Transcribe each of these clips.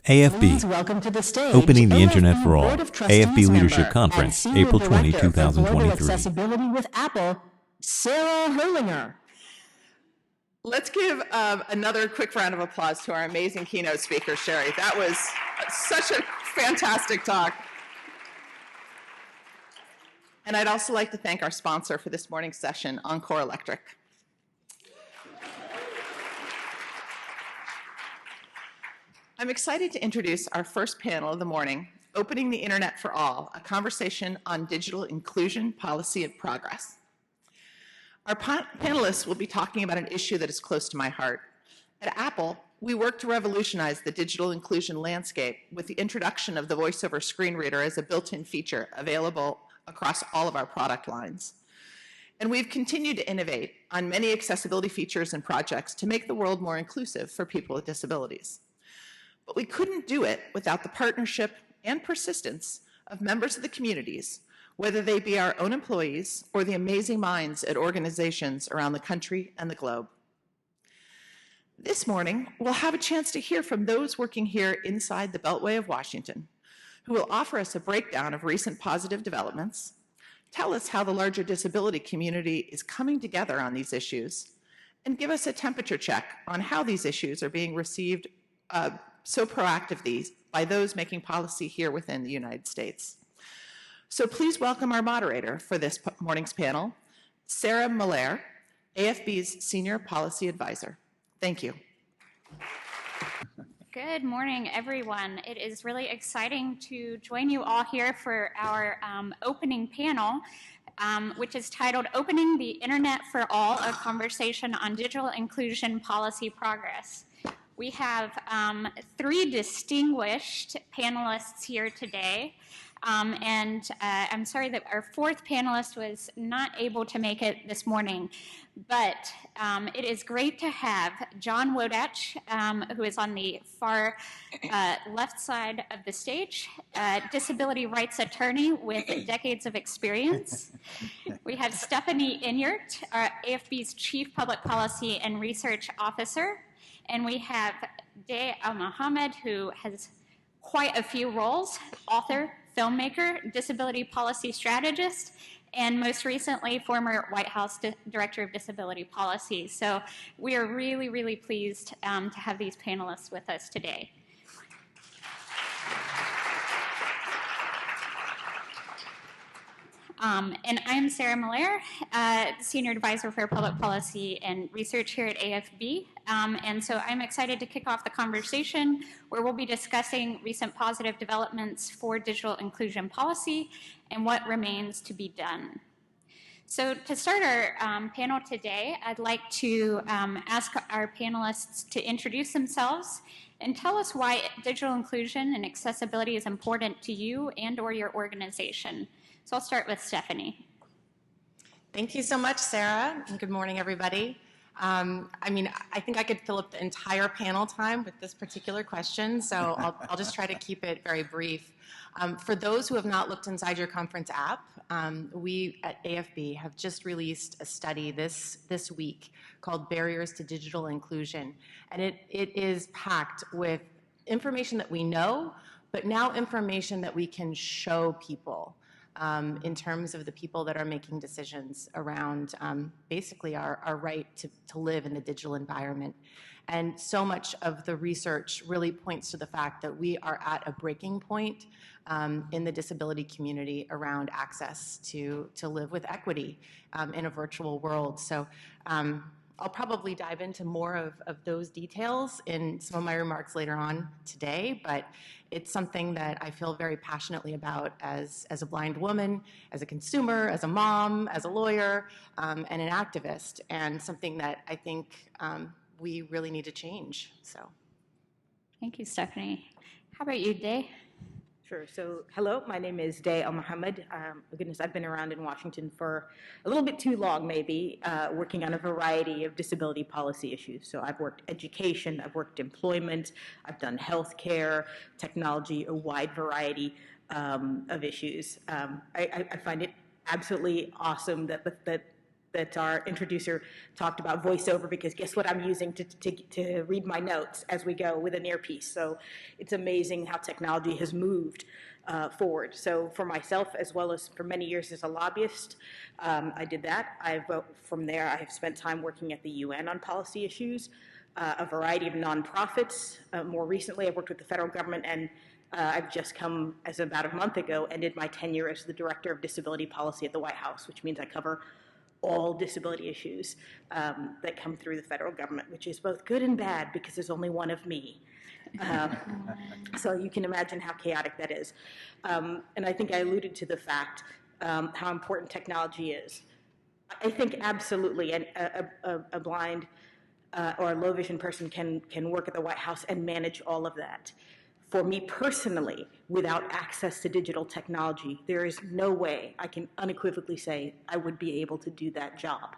AFB, Please welcome to the stage Opening the Internet for All, Board of Trustees AFB Leadership member Conference, and Senior April 20, Director for Global 2023. Accessibility with Apple, Sarah Herlinger. Let's give another quick round of applause to our amazing keynote speaker, Sherry. That was such a fantastic talk. And I'd also like to thank our sponsor for this morning's session, Encore Electric. I'm excited to introduce our first panel of the morning, Opening the Internet for All, a conversation on digital inclusion, policy, and progress. Our panelists will be talking about an issue that is close to my heart. At Apple, we work to revolutionize the digital inclusion landscape with the introduction of the VoiceOver screen reader as a built-in feature available across all of our product lines. And we've continued to innovate on many accessibility features and projects to make the world more inclusive for people with disabilities. But we couldn't do it without the partnership and persistence of members of the communities, whether they be our own employees or the amazing minds at organizations around the country and the globe. This morning, we'll have a chance to hear from those working here inside the Beltway of Washington, who will offer us a breakdown of recent positive developments, tell us how the larger disability community is coming together on these issues, and give us a temperature check on how these issues are being received so proactively by those making policy here within the United States. So please welcome our moderator for this morning's panel, Sarah Malaier, AFB's Senior Policy Advisor. Thank you. Good morning, everyone. It is really exciting to join you all here for our opening panel, which is titled Opening the Internet for All, a Conversation on Digital Inclusion Policy Progress. We have three distinguished panelists here today, and I'm sorry that our fourth panelist was not able to make it this morning, but it is great to have John Wodatch, who is on the far left side of the stage, disability rights attorney with decades of experience. We have Stephanie Enyart, AFB's Chief Public Policy and Research Officer. And we have Al-Mohamed, who has quite a few roles: author, filmmaker, disability policy strategist, and most recently, former White House Director of Disability Policy. So we are really, really pleased to have these panelists with us today. And I'm Sarah Malaier, Senior Advisor for Public Policy and Research here at AFB. And so I'm excited to kick off the conversation where we'll be discussing recent positive developments for digital inclusion policy and what remains to be done. So to start our panel today, I'd like to ask our panelists to introduce themselves and tell us why digital inclusion and accessibility is important to you and or your organization. So I'll start with Stephanie. Thank you so much, Sarah, and good morning, everybody. I think I could fill up the entire panel time with this particular question, so I'll just try to keep it very brief. For those who have not looked inside your conference app, we at AFB have just released a study this week called Barriers to Digital Inclusion, and it is packed with information that we know, but now information that we can show people. In terms of the people that are making decisions around basically our right to live in the digital environment. And so much of the research really points to the fact that we are at a breaking point in the disability community around access to live with equity in a virtual world. So I'll probably dive into more of those details in some of my remarks later on today, but it's something that I feel very passionately about as a blind woman, as a consumer, as a mom, as a lawyer, and an activist, and something that I think we really need to change. So, Thank you, Stephanie. How about you, Day? Sure. So, hello, my name is Al-Mohamed. Goodness, I've been around in Washington for a little bit too long, maybe, working on a variety of disability policy issues. So I've worked education, I've worked employment, I've done healthcare, technology, a wide variety of issues. I find it absolutely awesome that that our introducer talked about voiceover, because guess what I'm using to read my notes as we go with an earpiece. So it's amazing how technology has moved forward. So for myself, as well as for many years as a lobbyist, I did that. From there, I have spent time working at the UN on policy issues, a variety of nonprofits. More recently, I've worked with the federal government, and I've just come, as about a month ago, ended my tenure as the Director of Disability Policy at the White House, which means I cover all disability issues that come through the federal government, which is both good and bad because there's only one of me. So you can imagine how chaotic that is. And I think I alluded to the fact how important technology is. I think absolutely a blind or a low vision person can work at the White House and manage all of that. For me personally, without access to digital technology, there is no way I can unequivocally say I would be able to do that job.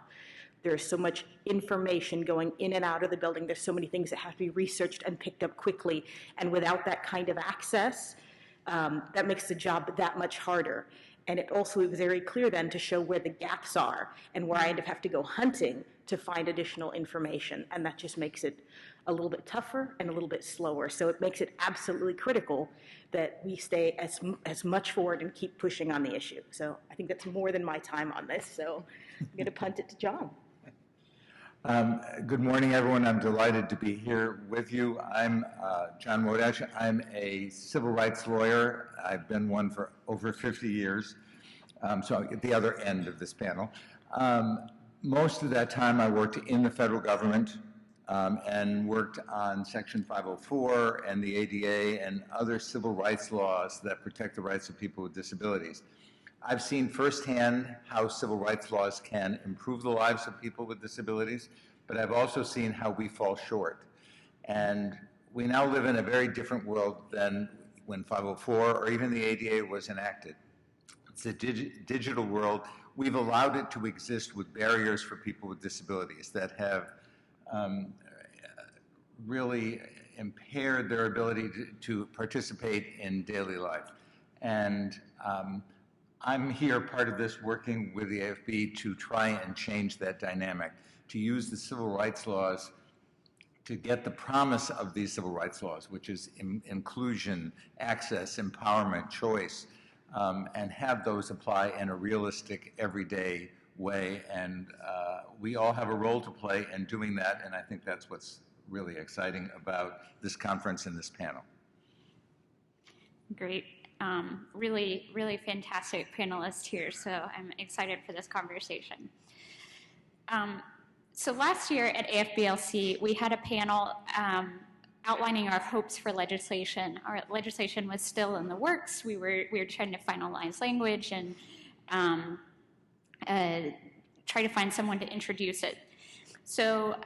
There's so much information going in and out of the building. There's so many things that have to be researched and picked up quickly. And without that kind of access, that makes the job that much harder. And it also is very clear then to show where the gaps are and where I end up having to go hunting to find additional information. And that just makes it a little bit tougher and a little bit slower. So it makes it absolutely critical that we stay as much forward and keep pushing on the issue. So I think that's more than my time on this. So I'm going to punt it to John. Good morning, everyone. I'm delighted to be here with you. I'm John Wodatch. I'm a civil rights lawyer. I've been one for over 50 years, so at the other end of this panel. Most of that time I worked in the federal government and worked on Section 504 and the ADA and other civil rights laws that protect the rights of people with disabilities. I've seen firsthand how civil rights laws can improve the lives of people with disabilities, but I've also seen how we fall short. And we now live in a very different world than when 504 or even the ADA was enacted. It's a digital world. We've allowed it to exist with barriers for people with disabilities that have really impaired their ability to participate in daily life. And I'm here, part of this, working with the AFB to try and change that dynamic, to use the civil rights laws to get the promise of these civil rights laws, which is inclusion, access, empowerment, choice, and have those apply in a realistic, everyday way. And we all have a role to play in doing that, and I think that's what's really exciting about this conference and this panel. Great. Really fantastic panelists here, so I'm excited for this conversation. So last year at AFBLC, we had a panel outlining our hopes for legislation. Our legislation was still in the works. We were trying to finalize language and try to find someone to introduce it. So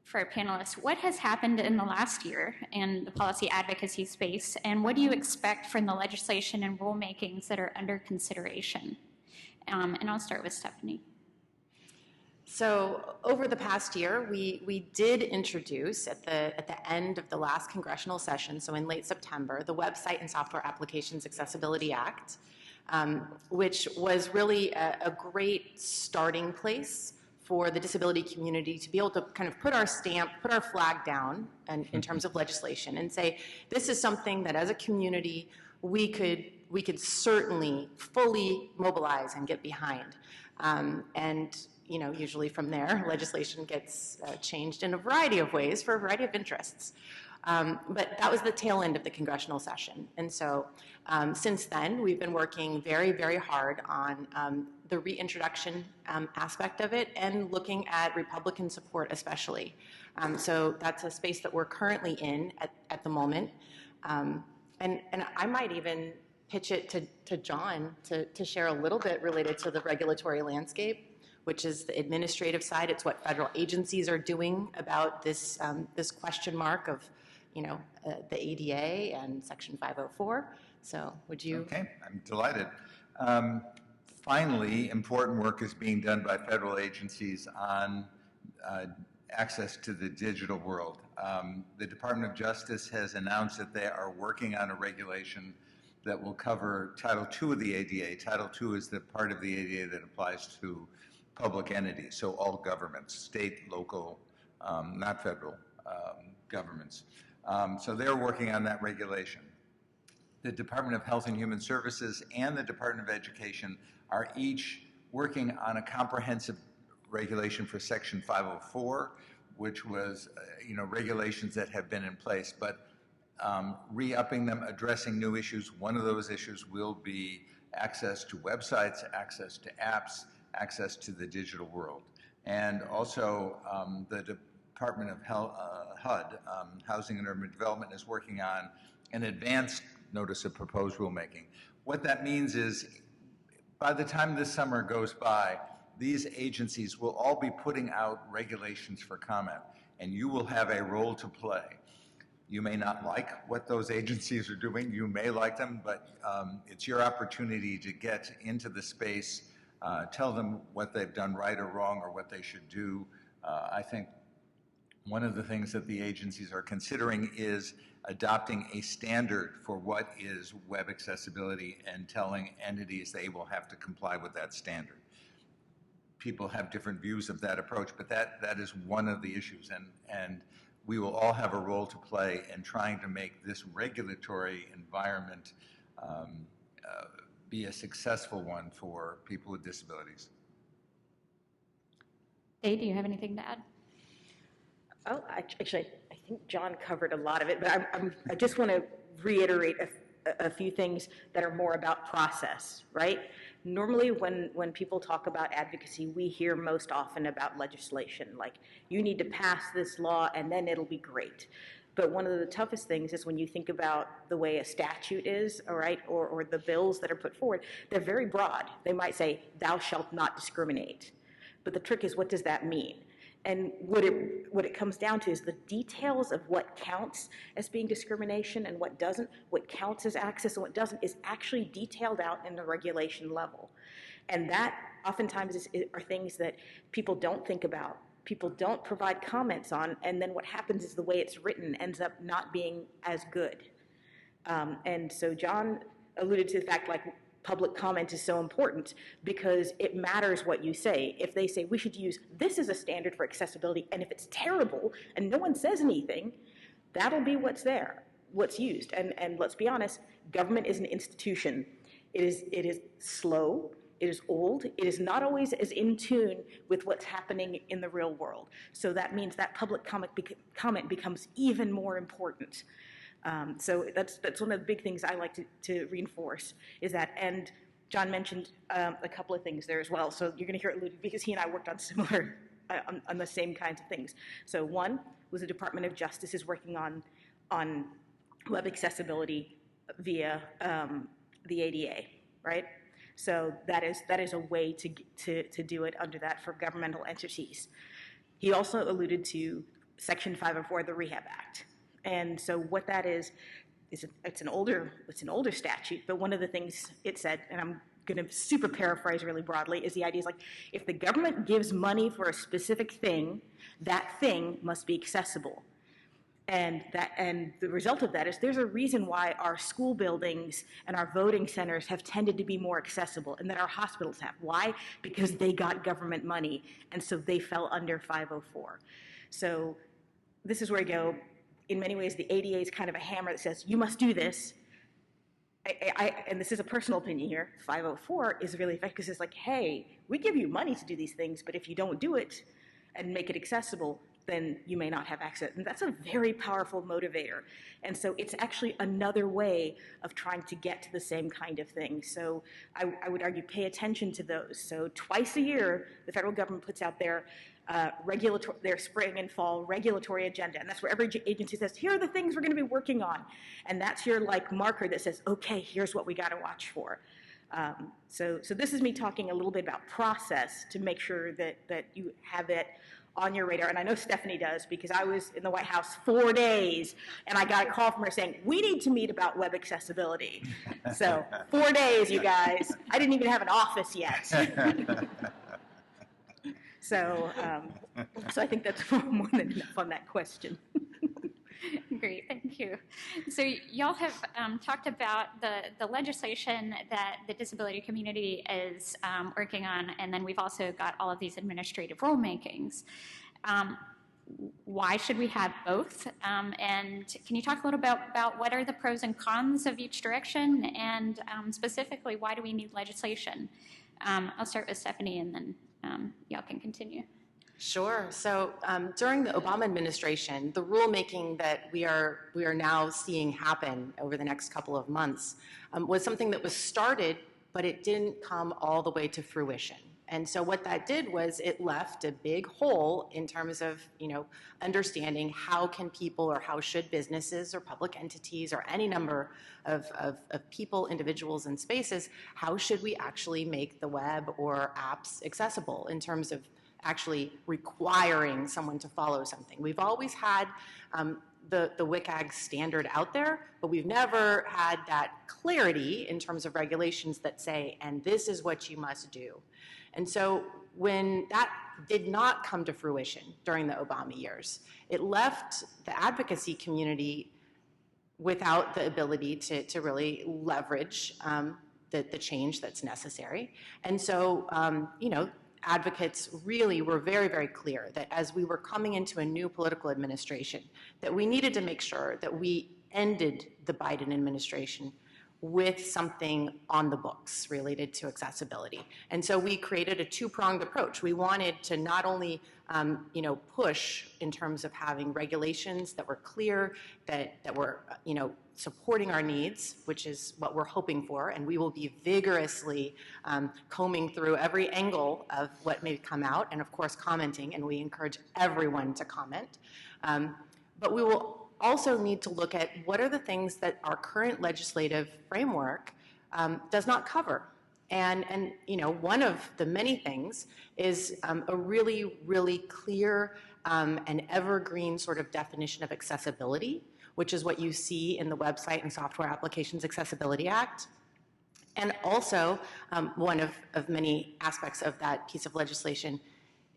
for our panelists, what has happened in the last year in the policy advocacy space, and what do you expect from the legislation and rulemakings that are under consideration? And I'll start with Stephanie. So over the past year, we did introduce at the end of the last congressional session, so in late September, the Website and Software Applications Accessibility Act, which was really a great starting place for the disability community to be able to kind of put our stamp, put our flag down in terms of legislation and say, this is something that as a community we could certainly fully mobilize and get behind. And you know, usually from there, legislation gets changed in a variety of ways for a variety of interests. But that was the tail end of the congressional session. And so since then, we've been working very, very hard on the reintroduction aspect of it and looking at Republican support especially. So that's a space that we're currently in at the moment. And I might even pitch it to John to share a little bit related to the regulatory landscape, which is the administrative side. It's what federal agencies are doing about this, this question mark of, you know, the ADA and Section 504. So would you? Okay, I'm delighted. Finally, important work is being done by federal agencies on access to the digital world. The Department of Justice has announced that they are working on a regulation that will cover Title II of the ADA. Title II is the part of the ADA that applies to public entities, so all governments, state, local, not federal governments. So they're working on that regulation. The Department of Health and Human Services and the Department of Education are each working on a comprehensive regulation for Section 504, which was, regulations that have been in place, but re-upping them, addressing new issues. One of those issues will be access to websites, access to apps, access to the digital world. And also the Department of HUD, Housing and Urban Development, is working on an advanced notice of proposed rulemaking. What that means is by the time this summer goes by, these agencies will all be putting out regulations for comment, and you will have a role to play. You may not like what those agencies are doing, you may like them, but it's your opportunity to get into the space, tell them what they've done right or wrong or what they should do. I think one of the things that the agencies are considering is adopting a standard for what is web accessibility and telling entities they will have to comply with that standard. People have different views of that approach, but that is one of the issues, and we will all have a role to play in trying to make this regulatory environment be a successful one for people with disabilities. Dave, do you have anything to add? Oh, actually, I think John covered a lot of it, but I just want to reiterate a few things that are more about process, right? Normally, when people talk about advocacy, we hear most often about legislation, like you need to pass this law and then it'll be great. But one of the toughest things is when you think about the way a statute is, all right, or the bills that are put forward, they're very broad. They might say, thou shalt not discriminate. But the trick is, what does that mean? And what it comes down to is the details of what counts as being discrimination and what doesn't, what counts as access and what doesn't, is actually detailed out in the regulation level. And that oftentimes are things that people don't think about, people don't provide comments on, and then what happens is the way it's written ends up not being as good. And so John alluded to the fact, like, public comment is so important because it matters what you say. If they say we should use this as a standard for accessibility, and if it's terrible and no one says anything, that'll be what's there, what's used. And let's be honest, government is an institution. It is slow, it is old, it is not always as in tune with what's happening in the real world. So that means that public comment becomes even more important. So that's one of the big things I like to reinforce is that, and John mentioned a couple of things there as well. So you're going to hear it alluded because he and I worked on similar, on the same kinds of things. So one was the Department of Justice is working on web accessibility via the ADA, right? So that is a way to do it under that for governmental entities. He also alluded to Section 504 of the Rehab Act. And so what that is it's an older statute, but one of the things it said, and I'm going to super paraphrase really broadly, is the idea is like, if the government gives money for a specific thing, that thing must be accessible. And the result of that is there's a reason why our school buildings and our voting centers have tended to be more accessible, and that our hospitals have. Why? Because they got government money, and so they fell under 504. So this is where I go. In many ways, the ADA is kind of a hammer that says, you must do this. And this is a personal opinion here, 504 is really effective because it's like, hey, we give you money to do these things, but if you don't do it and make it accessible, then you may not have access. And that's a very powerful motivator. And so it's actually another way of trying to get to the same kind of thing. So I would argue pay attention to those. So twice a year, the federal government puts out their spring and fall regulatory agenda. And that's where every agency says, here are the things we're going to be working on. And that's your like marker that says, okay, here's what we got to watch for. So this is me talking a little bit about process to make sure that you have it on your radar. And I know Stephanie does, because I was in the White House 4 days and I got a call from her saying, we need to meet about web accessibility. So 4 days, you guys. I didn't even have an office yet. So I think that's more than enough on that question. Great, thank you. So y'all have talked about the legislation that the disability community is working on, and then we've also got all of these administrative rulemakings. Why should we have both? And can you talk a little bit about what are the pros and cons of each direction, and specifically, why do we need legislation? I'll start with Stephanie, and then y'all can continue. Sure. So during the Obama administration, the rulemaking that we are now seeing happen over the next couple of months was something that was started, but it didn't come all the way to fruition. And so what that did was it left a big hole in terms of, understanding how can people, or how should businesses or public entities or any number of people, individuals, and spaces, how should we actually make the web or apps accessible in terms of actually requiring someone to follow something. We've always had the WCAG standard out there, but we've never had that clarity in terms of regulations that say, and this is what you must do. And so when that did not come to fruition during the Obama years, it left the advocacy community without the ability to really leverage the change that's necessary. And so, advocates really were very, very clear that as we were coming into a new political administration, that we needed to make sure that we ended the Biden administration with something on the books related to accessibility. And so we created a two-pronged approach. We wanted to not only push in terms of having regulations that were clear, that were supporting our needs, which is what we're hoping for, and we will be vigorously combing through every angle of what may come out, and of course commenting, and we encourage everyone to comment. But we will also need to look at what are the things that our current legislative framework does not cover. And one of the many things is a really, really clear and evergreen sort of definition of accessibility, which is what you see in the Website and Software Applications Accessibility Act. And also, one of many aspects of that piece of legislation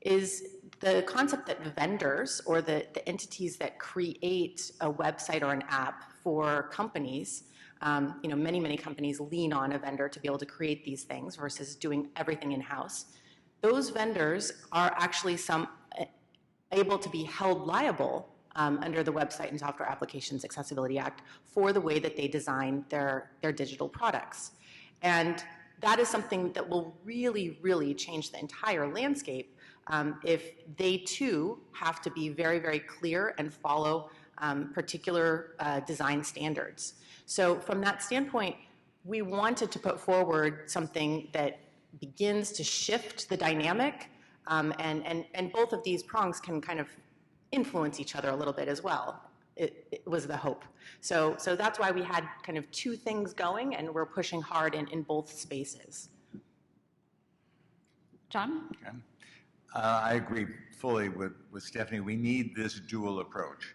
is the concept that vendors, or the entities that create a website or an app for companies, many, many companies lean on a vendor to be able to create these things versus doing everything in-house. Those vendors are actually able to be held liable under the Website and Software Applications Accessibility Act for the way that they design their digital products. And that is something that will really, really change the entire landscape if they too have to be very, very clear and follow particular design standards. So from that standpoint, we wanted to put forward something that begins to shift the dynamic, and both of these prongs can kind of influence each other a little bit as well. It was the hope. So that's why we had kind of two things going, and we're pushing hard in both spaces. John? Okay. I agree fully with Stephanie. We need this dual approach.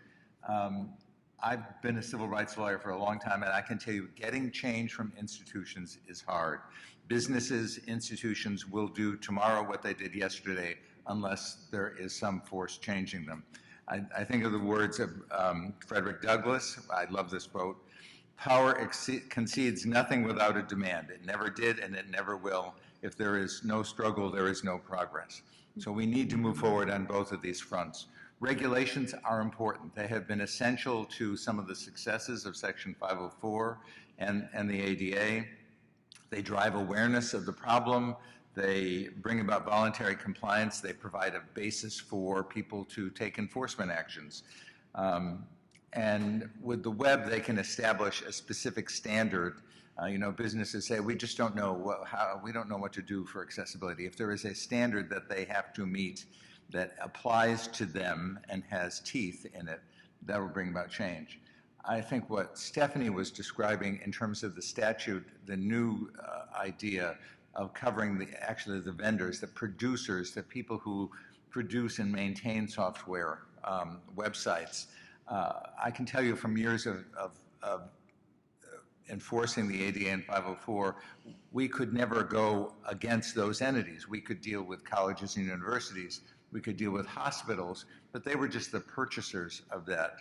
I've been a civil rights lawyer for a long time, and I can tell you getting change from institutions is hard. Businesses, institutions will do tomorrow what they did yesterday unless there is some force changing them. I think of the words of Frederick Douglass. I love this quote. Power concedes nothing without a demand. It never did, and it never will. If there is no struggle, there is no progress. So we need to move forward on both of these fronts. Regulations are important. They have been essential to some of the successes of Section 504 and the ADA. They drive awareness of the problem. They bring about voluntary compliance. They provide a basis for people to take enforcement actions. And with the web, they can establish a specific standard. Businesses say, we just don't know we don't know what to do for accessibility. If there is a standard that they have to meet that applies to them and has teeth in it, that will bring about change. I think what Stephanie was describing in terms of the statute, the new idea of covering the vendors, the producers, the people who produce and maintain software, websites. I can tell you from years of enforcing the ADA and 504, we could never go against those entities. We could deal with colleges and universities, we could deal with hospitals, but they were just the purchasers of that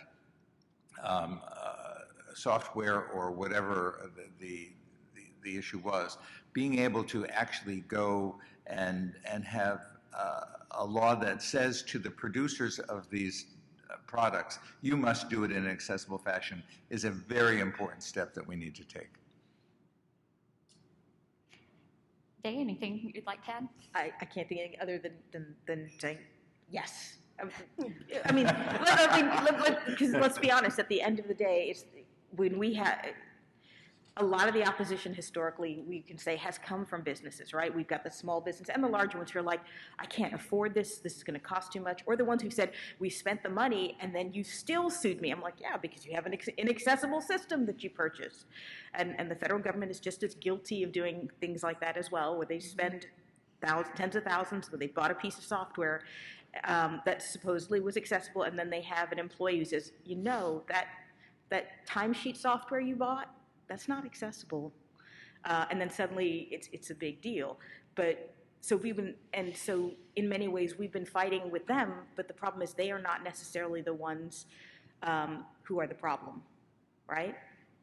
software or whatever the issue was, being able to actually go and have a law that says to the producers of these products, you must do it in an accessible fashion, is a very important step that we need to take. Day, anything you'd like to add? I can't think of anything other than saying yes. I mean, because let's be honest, at the end of the day, it's when we have a lot of the opposition historically, we can say, has come from businesses, right? We've got the small business and the larger ones who are like, I can't afford this, this is going to cost too much, or the ones who said, we spent the money and then you still sued me. I'm like, yeah, because you have an inaccessible system that you purchased. And the federal government is just as guilty of doing things like that as well, where they spend tens of thousands, where they bought a piece of software that supposedly was accessible, and then they have an employee who says, you know, that timesheet software you bought, that's not accessible. And then suddenly it's a big deal. But so so in many ways we've been fighting with them, but the problem is they are not necessarily the ones who are the problem, right?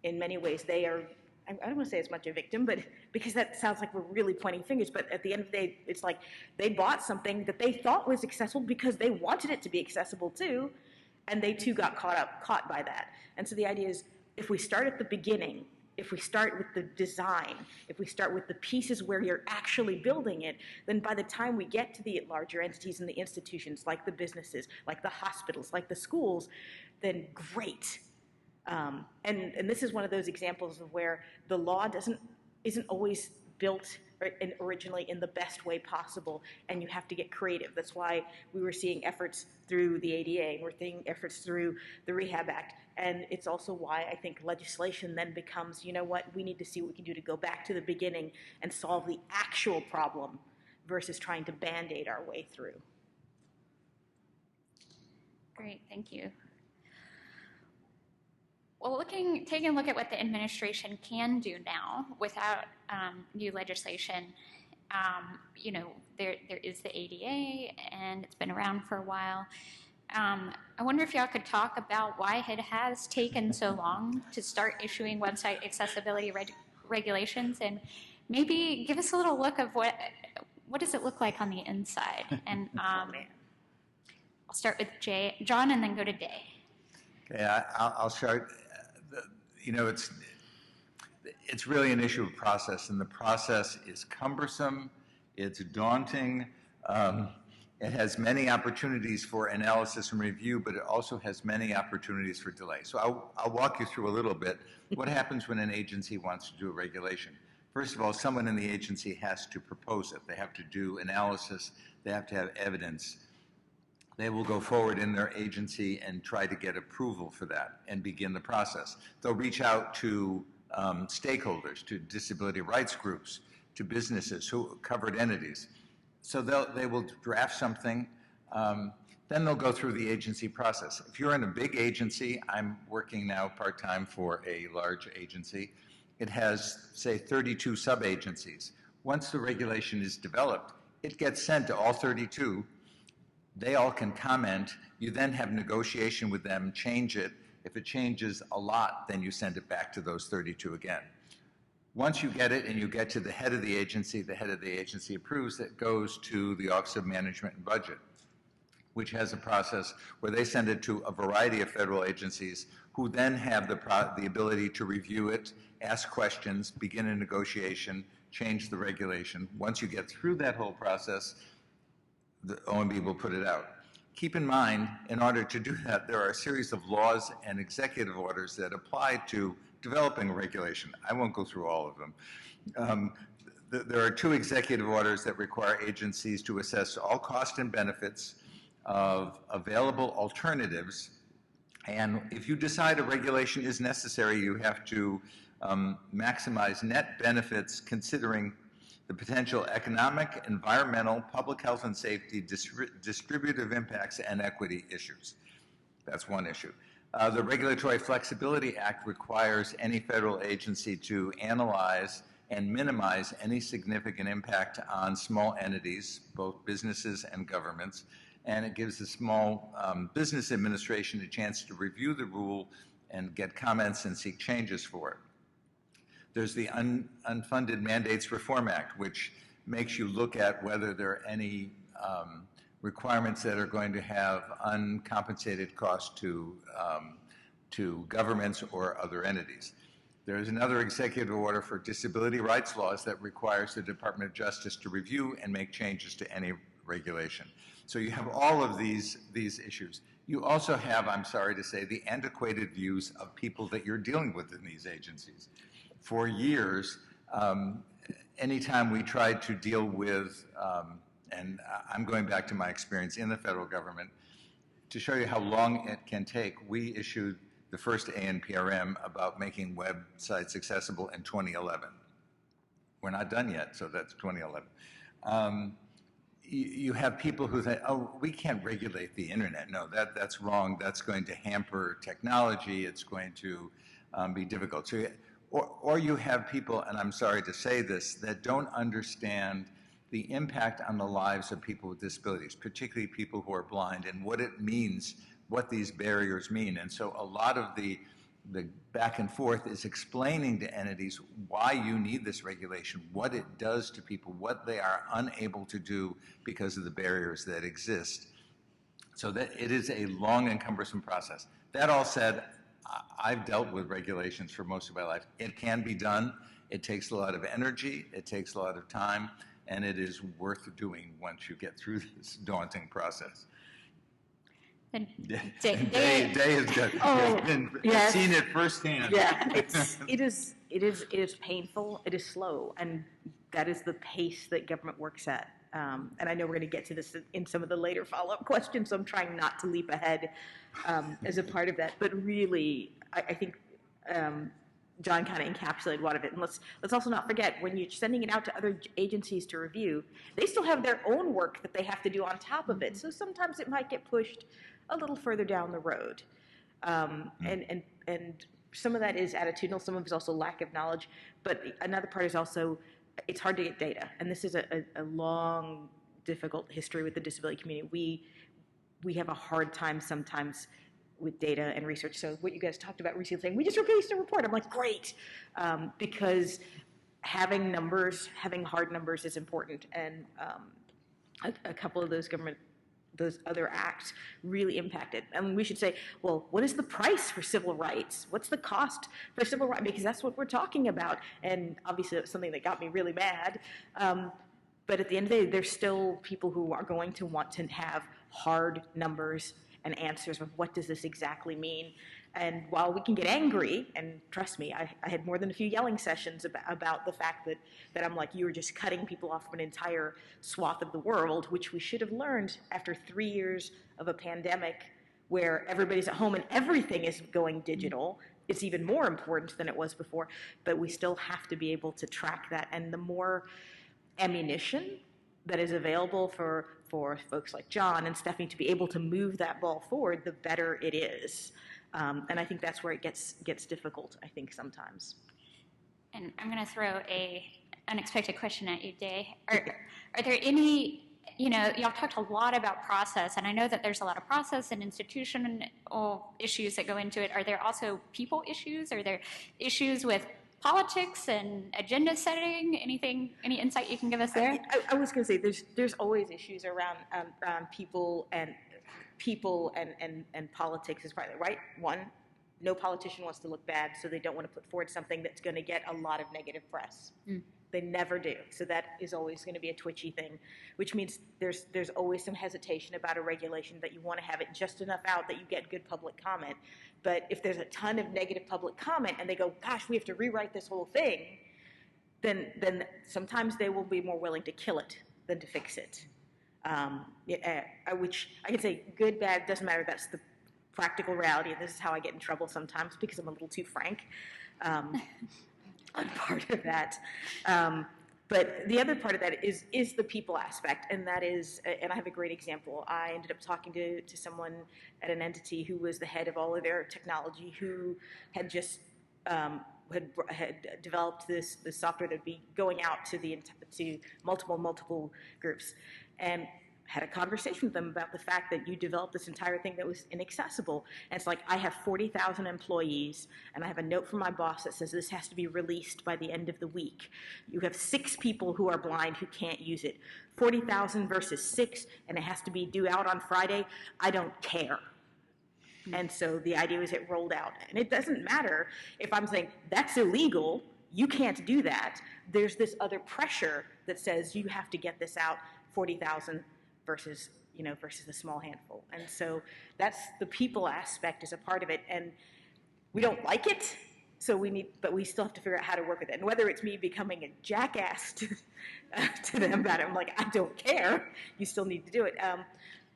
In many ways they are, I don't want to say as much a victim, but because that sounds like we're really pointing fingers, but at the end of the day, it's like they bought something that they thought was accessible because they wanted it to be accessible too, and they too got caught by that. And so the idea is, if we start at the beginning, if we start with the design, if we start with the pieces where you're actually building it, then by the time we get to the larger entities and the institutions, like the businesses, like the hospitals, like the schools, then great. And this is one of those examples of where the law isn't always built originally in the best way possible, and you have to get creative. That's why we were seeing efforts through the ADA, and we're seeing efforts through the Rehab Act, and it's also why I think legislation then becomes, you know what, we need to see what we can do to go back to the beginning and solve the actual problem versus trying to Band-Aid our way through. Great, thank you. Well, taking a look at what the administration can do now without new legislation, you know, there is the ADA, and it's been around for a while. I wonder if y'all could talk about why it has taken so long to start issuing website accessibility regulations, and maybe give us a little look of what does it look like on the inside. And I'll start with John, and then go to Day. Okay, I'll start. You know, it's really an issue of process, and the process is cumbersome, it's daunting, it has many opportunities for analysis and review, but it also has many opportunities for delay. So I'll walk you through a little bit what happens when an agency wants to do a regulation. First of all, someone in the agency has to propose it. They have to do analysis, they have to have evidence. They will go forward in their agency and try to get approval for that and begin the process. They'll reach out to stakeholders, to disability rights groups, to businesses, covered entities. So they will draft something, then they'll go through the agency process. If you're in a big agency, I'm working now part-time for a large agency, it has, say, 32 sub-agencies. Once the regulation is developed, it gets sent to all 32. They all can comment. You then have negotiation with them, change it. If it changes a lot, then you send it back to those 32 again. Once you get it and you get to the head of the agency approves, it goes to the Office of Management and Budget, which has a process where they send it to a variety of federal agencies who then have the ability to review it, ask questions, begin a negotiation, change the regulation. Once you get through that whole process, the OMB will put it out. Keep in mind, in order to do that, there are a series of laws and executive orders that apply to developing regulation. I won't go through all of them. There are 2 executive orders that require agencies to assess all costs and benefits of available alternatives. And if you decide a regulation is necessary, you have to maximize net benefits considering the potential economic, environmental, public health and safety, distributive impacts, and equity issues. That's one issue. The Regulatory Flexibility Act requires any federal agency to analyze and minimize any significant impact on small entities, both businesses and governments, and it gives the Small Business Administration a chance to review the rule and get comments and seek changes for it. There's the Unfunded Mandates Reform Act, which makes you look at whether there are any requirements that are going to have uncompensated costs to governments or other entities. There is another executive order for disability rights laws that requires the Department of Justice to review and make changes to any regulation. So you have all of these issues. You also have, I'm sorry to say, the antiquated views of people that you're dealing with in these agencies. For years, anytime we tried to deal with, and I'm going back to my experience in the federal government, to show you how long it can take, we issued the first ANPRM about making websites accessible in 2011. We're not done yet, so that's 2011. You have people who say, oh, we can't regulate the internet. No, that's wrong. That's going to hamper technology. It's going to be difficult. So, or you have people, and I'm sorry to say this, that don't understand the impact on the lives of people with disabilities, particularly people who are blind, and what it means, what these barriers mean. And so a lot of the back and forth is explaining to entities why you need this regulation, what it does to people, what they are unable to do because of the barriers that exist. So that it is a long and cumbersome process. That all said, I've dealt with regulations for most of my life. It can be done. It takes a lot of energy. It takes a lot of time. And it is worth doing once you get through this daunting process. And Day is good. Oh, yes. Seen it firsthand. Yeah, it is painful, it is slow, and that is the pace that government works at. And I know we're going to get to this in some of the later follow-up questions, so I'm trying not to leap ahead as a part of that. But really, I think John kind of encapsulated a lot of it. And let's also not forget, when you're sending it out to other agencies to review, they still have their own work that they have to do on top of it. So sometimes it might get pushed a little further down the road. And some of that is attitudinal, some of it is also lack of knowledge, but another part is also, it's hard to get data. And this is a long, difficult history with the disability community. We have a hard time sometimes with data and research. So what you guys talked about recently, saying, we just released a report. I'm like, great, because having numbers, having hard numbers is important. And a couple of those other acts really impacted. And we should say, well, what is the price for civil rights? What's the cost for civil rights? Because that's what we're talking about. And obviously, it was something that got me really mad. But at the end of the day, there's still people who are going to want to have hard numbers and answers of what does this exactly mean. And while we can get angry, and trust me, I had more than a few yelling sessions about the fact that I'm like, you were just cutting people off from an entire swath of the world, which we should have learned after 3 years of a pandemic where everybody's at home and everything is going digital. It's even more important than it was before, but we still have to be able to track that. And the more ammunition that is available for folks like John and Stephanie to be able to move that ball forward, the better it is. And I think that's where it gets difficult, I think, sometimes. And I'm going to throw a unexpected question at you, Day. Are there any, y'all talked a lot about process, and I know that there's a lot of process and institutional issues that go into it. Are there also people issues? Are there issues with politics and agenda setting? Any insight you can give us there? I was going to say there's always issues around people and politics is probably right. One, no politician wants to look bad, so they don't want to put forward something that's going to get a lot of negative press. They never do. So that is always going to be a twitchy thing, which means there's always some hesitation about a regulation that you want to have it just enough out that you get good public comment. But if there's a ton of negative public comment and they go, gosh, we have to rewrite this whole thing, then sometimes they will be more willing to kill it than to fix it. Which I can say good, bad, doesn't matter. That's the practical reality. And this is how I get in trouble sometimes because I'm a little too frank on part of that. But the other part of that is the people aspect, and that is, and I have a great example. I ended up talking to someone at an entity who was the head of all of their technology, who had just had developed this software that would be going out to multiple groups. And had a conversation with them about the fact that you developed this entire thing that was inaccessible. And it's like, I have 40,000 employees, and I have a note from my boss that says this has to be released by the end of the week. You have 6 people who are blind who can't use it. 40,000 versus 6, and it has to be due out on Friday. I don't care. And so the idea was it rolled out. And it doesn't matter if I'm saying, that's illegal, you can't do that. There's this other pressure that says you have to get this out, 40,000 versus versus a small handful. And so that's the people aspect is a part of it. And we don't like it, but we still have to figure out how to work with it. And whether it's me becoming a jackass to them about it, I'm like, I don't care, you still need to do it.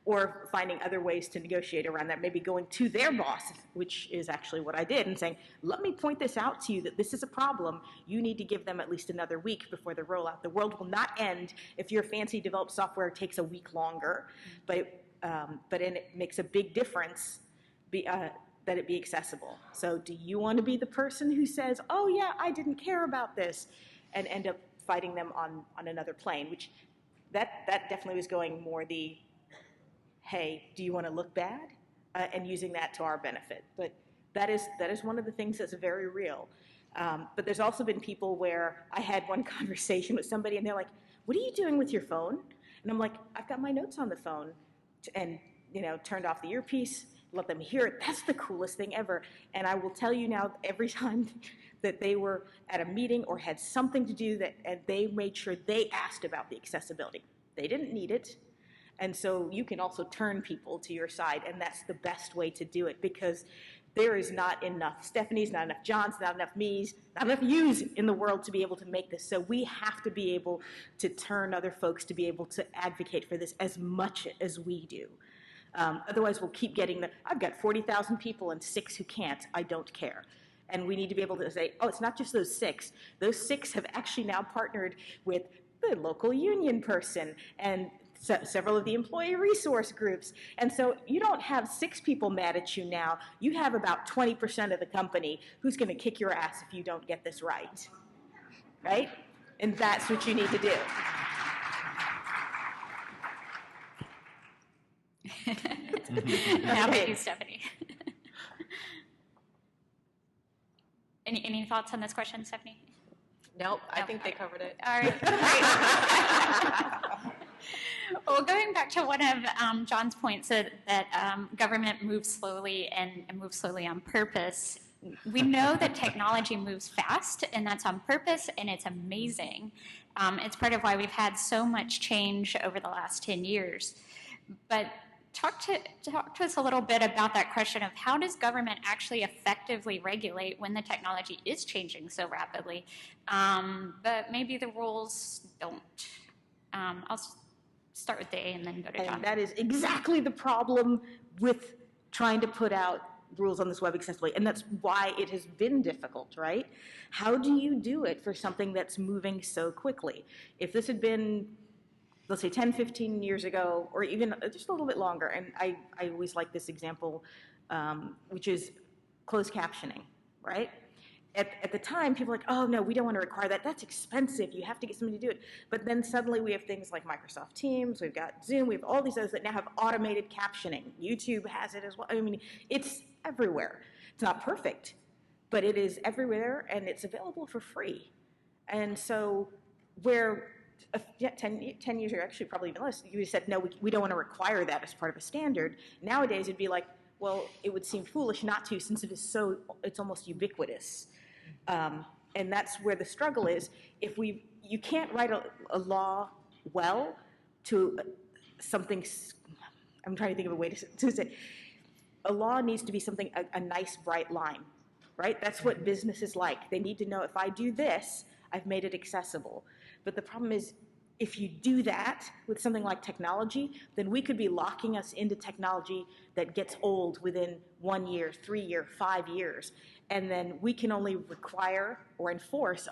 Or finding other ways to negotiate around that, maybe going to their boss, which is actually what I did, and saying, let me point this out to you that this is a problem. You need to give them at least another week before the rollout. The world will not end if your fancy developed software takes a week longer, but it makes a big difference that it be accessible. So do you want to be the person who says, oh yeah, I didn't care about this, and end up fighting them on another plane, which that definitely was going more the, hey, do you want to look bad? And using that to our benefit. But that is one of the things that's very real. But there's also been people where I had one conversation with somebody and they're like, what are you doing with your phone? And I'm like, I've got my notes on the phone, and turned off the earpiece, let them hear it. That's the coolest thing ever. And I will tell you now, every time that they were at a meeting or had something to do and they made sure they asked about the accessibility. They didn't need it. And so you can also turn people to your side, and that's the best way to do it, because there is not enough Stephanie's, not enough John's, not enough me's, not enough you's in the world to be able to make this. So we have to be able to turn other folks to be able to advocate for this as much as we do. Otherwise, we'll keep getting I've got 40,000 people and 6 who can't. I don't care. And we need to be able to say, oh, it's not just those 6. Those 6 have actually now partnered with the local union person and several of the employee resource groups. And so you don't have 6 people mad at you now. You have about 20% of the company who's going to kick your ass if you don't get this right. Right? And that's what you need to do. How about you, Stephanie? Any thoughts on this question, Stephanie? Nope, I think they covered it. All right, great. Well, going back to one of John's points that government moves slowly and moves slowly on purpose, we know that technology moves fast, and that's on purpose, and it's amazing. It's part of why we've had so much change over the last 10 years. But talk to us a little bit about that question of how does government actually effectively regulate when the technology is changing so rapidly, but maybe the rules don't. I'll start with Day and then go to John. And that is exactly the problem with trying to put out rules on this web accessibly, and that's why it has been difficult, right? How do you do it for something that's moving so quickly? If this had been, let's say 10, 15 years ago, or even just a little bit longer, and I always like this example, which is closed captioning, right? At the time, people were like, oh no, we don't want to require that. That's expensive. You have to get somebody to do it. But then suddenly we have things like Microsoft Teams, we've got Zoom, we have all these others that now have automated captioning. YouTube has it as well. I mean, it's everywhere. It's not perfect, but it is everywhere, and it's available for free. And so where 10 years ago, actually probably even less, you said, no, we don't want to require that as part of a standard. Nowadays, it'd be like, well, it would seem foolish not to, since it's almost ubiquitous. And that's where the struggle is. You can't write a law well to something, I'm trying to think of a way to say, a law needs to be something, a nice bright line, right? That's what business is like. They need to know, if I do this, I've made it accessible. But the problem is, if you do that with something like technology, then we could be locking us into technology that gets old within 1 year, 3 years, 5 years. And then we can only require or enforce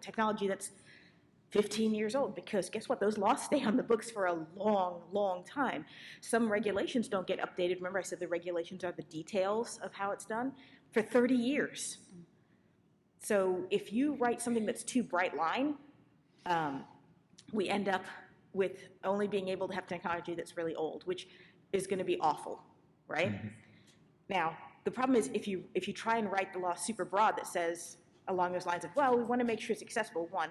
technology that's 15 years old, because guess what? Those laws stay on the books for a long, long time. Some regulations don't get updated. Remember I said the regulations are the details of how it's done? For 30 years. So if you write something that's too bright line, we end up with only being able to have technology that's really old, which is going to be awful, right? Now, the problem is if you try and write the law super broad that says along those lines of, well, we want to make sure it's accessible, one,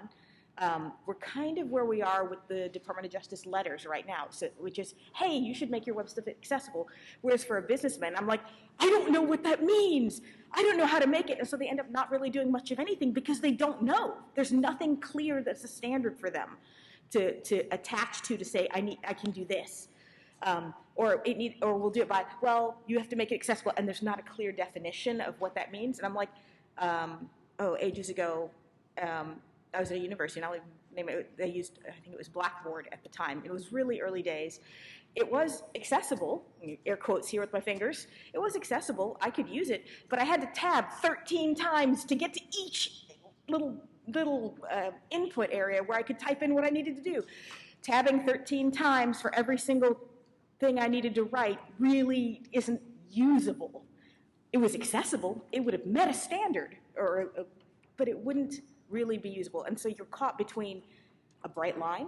we're kind of where we are with the Department of Justice letters right now, so, which is, hey, you should make your web stuff accessible. Whereas for a businessman, I'm like, I don't know what that means. I don't know how to make it. And so they end up not really doing much of anything because they don't know. There's nothing clear that's a standard for them to attach to say, I can do this. Or we'll do it by, well, you have to make it accessible, and there's not a clear definition of what that means. And I'm like, ages ago, I was at a university, and I'll even name it, they used, I think it was Blackboard at the time. It was really early days. It was accessible, air quotes here with my fingers. It was accessible, I could use it, but I had to tab 13 times to get to each little input area where I could type in what I needed to do. Tabbing 13 times for every single thing I needed to write really isn't usable. It was accessible, it would have met a standard, but it wouldn't really be usable. And so you're caught between a bright line,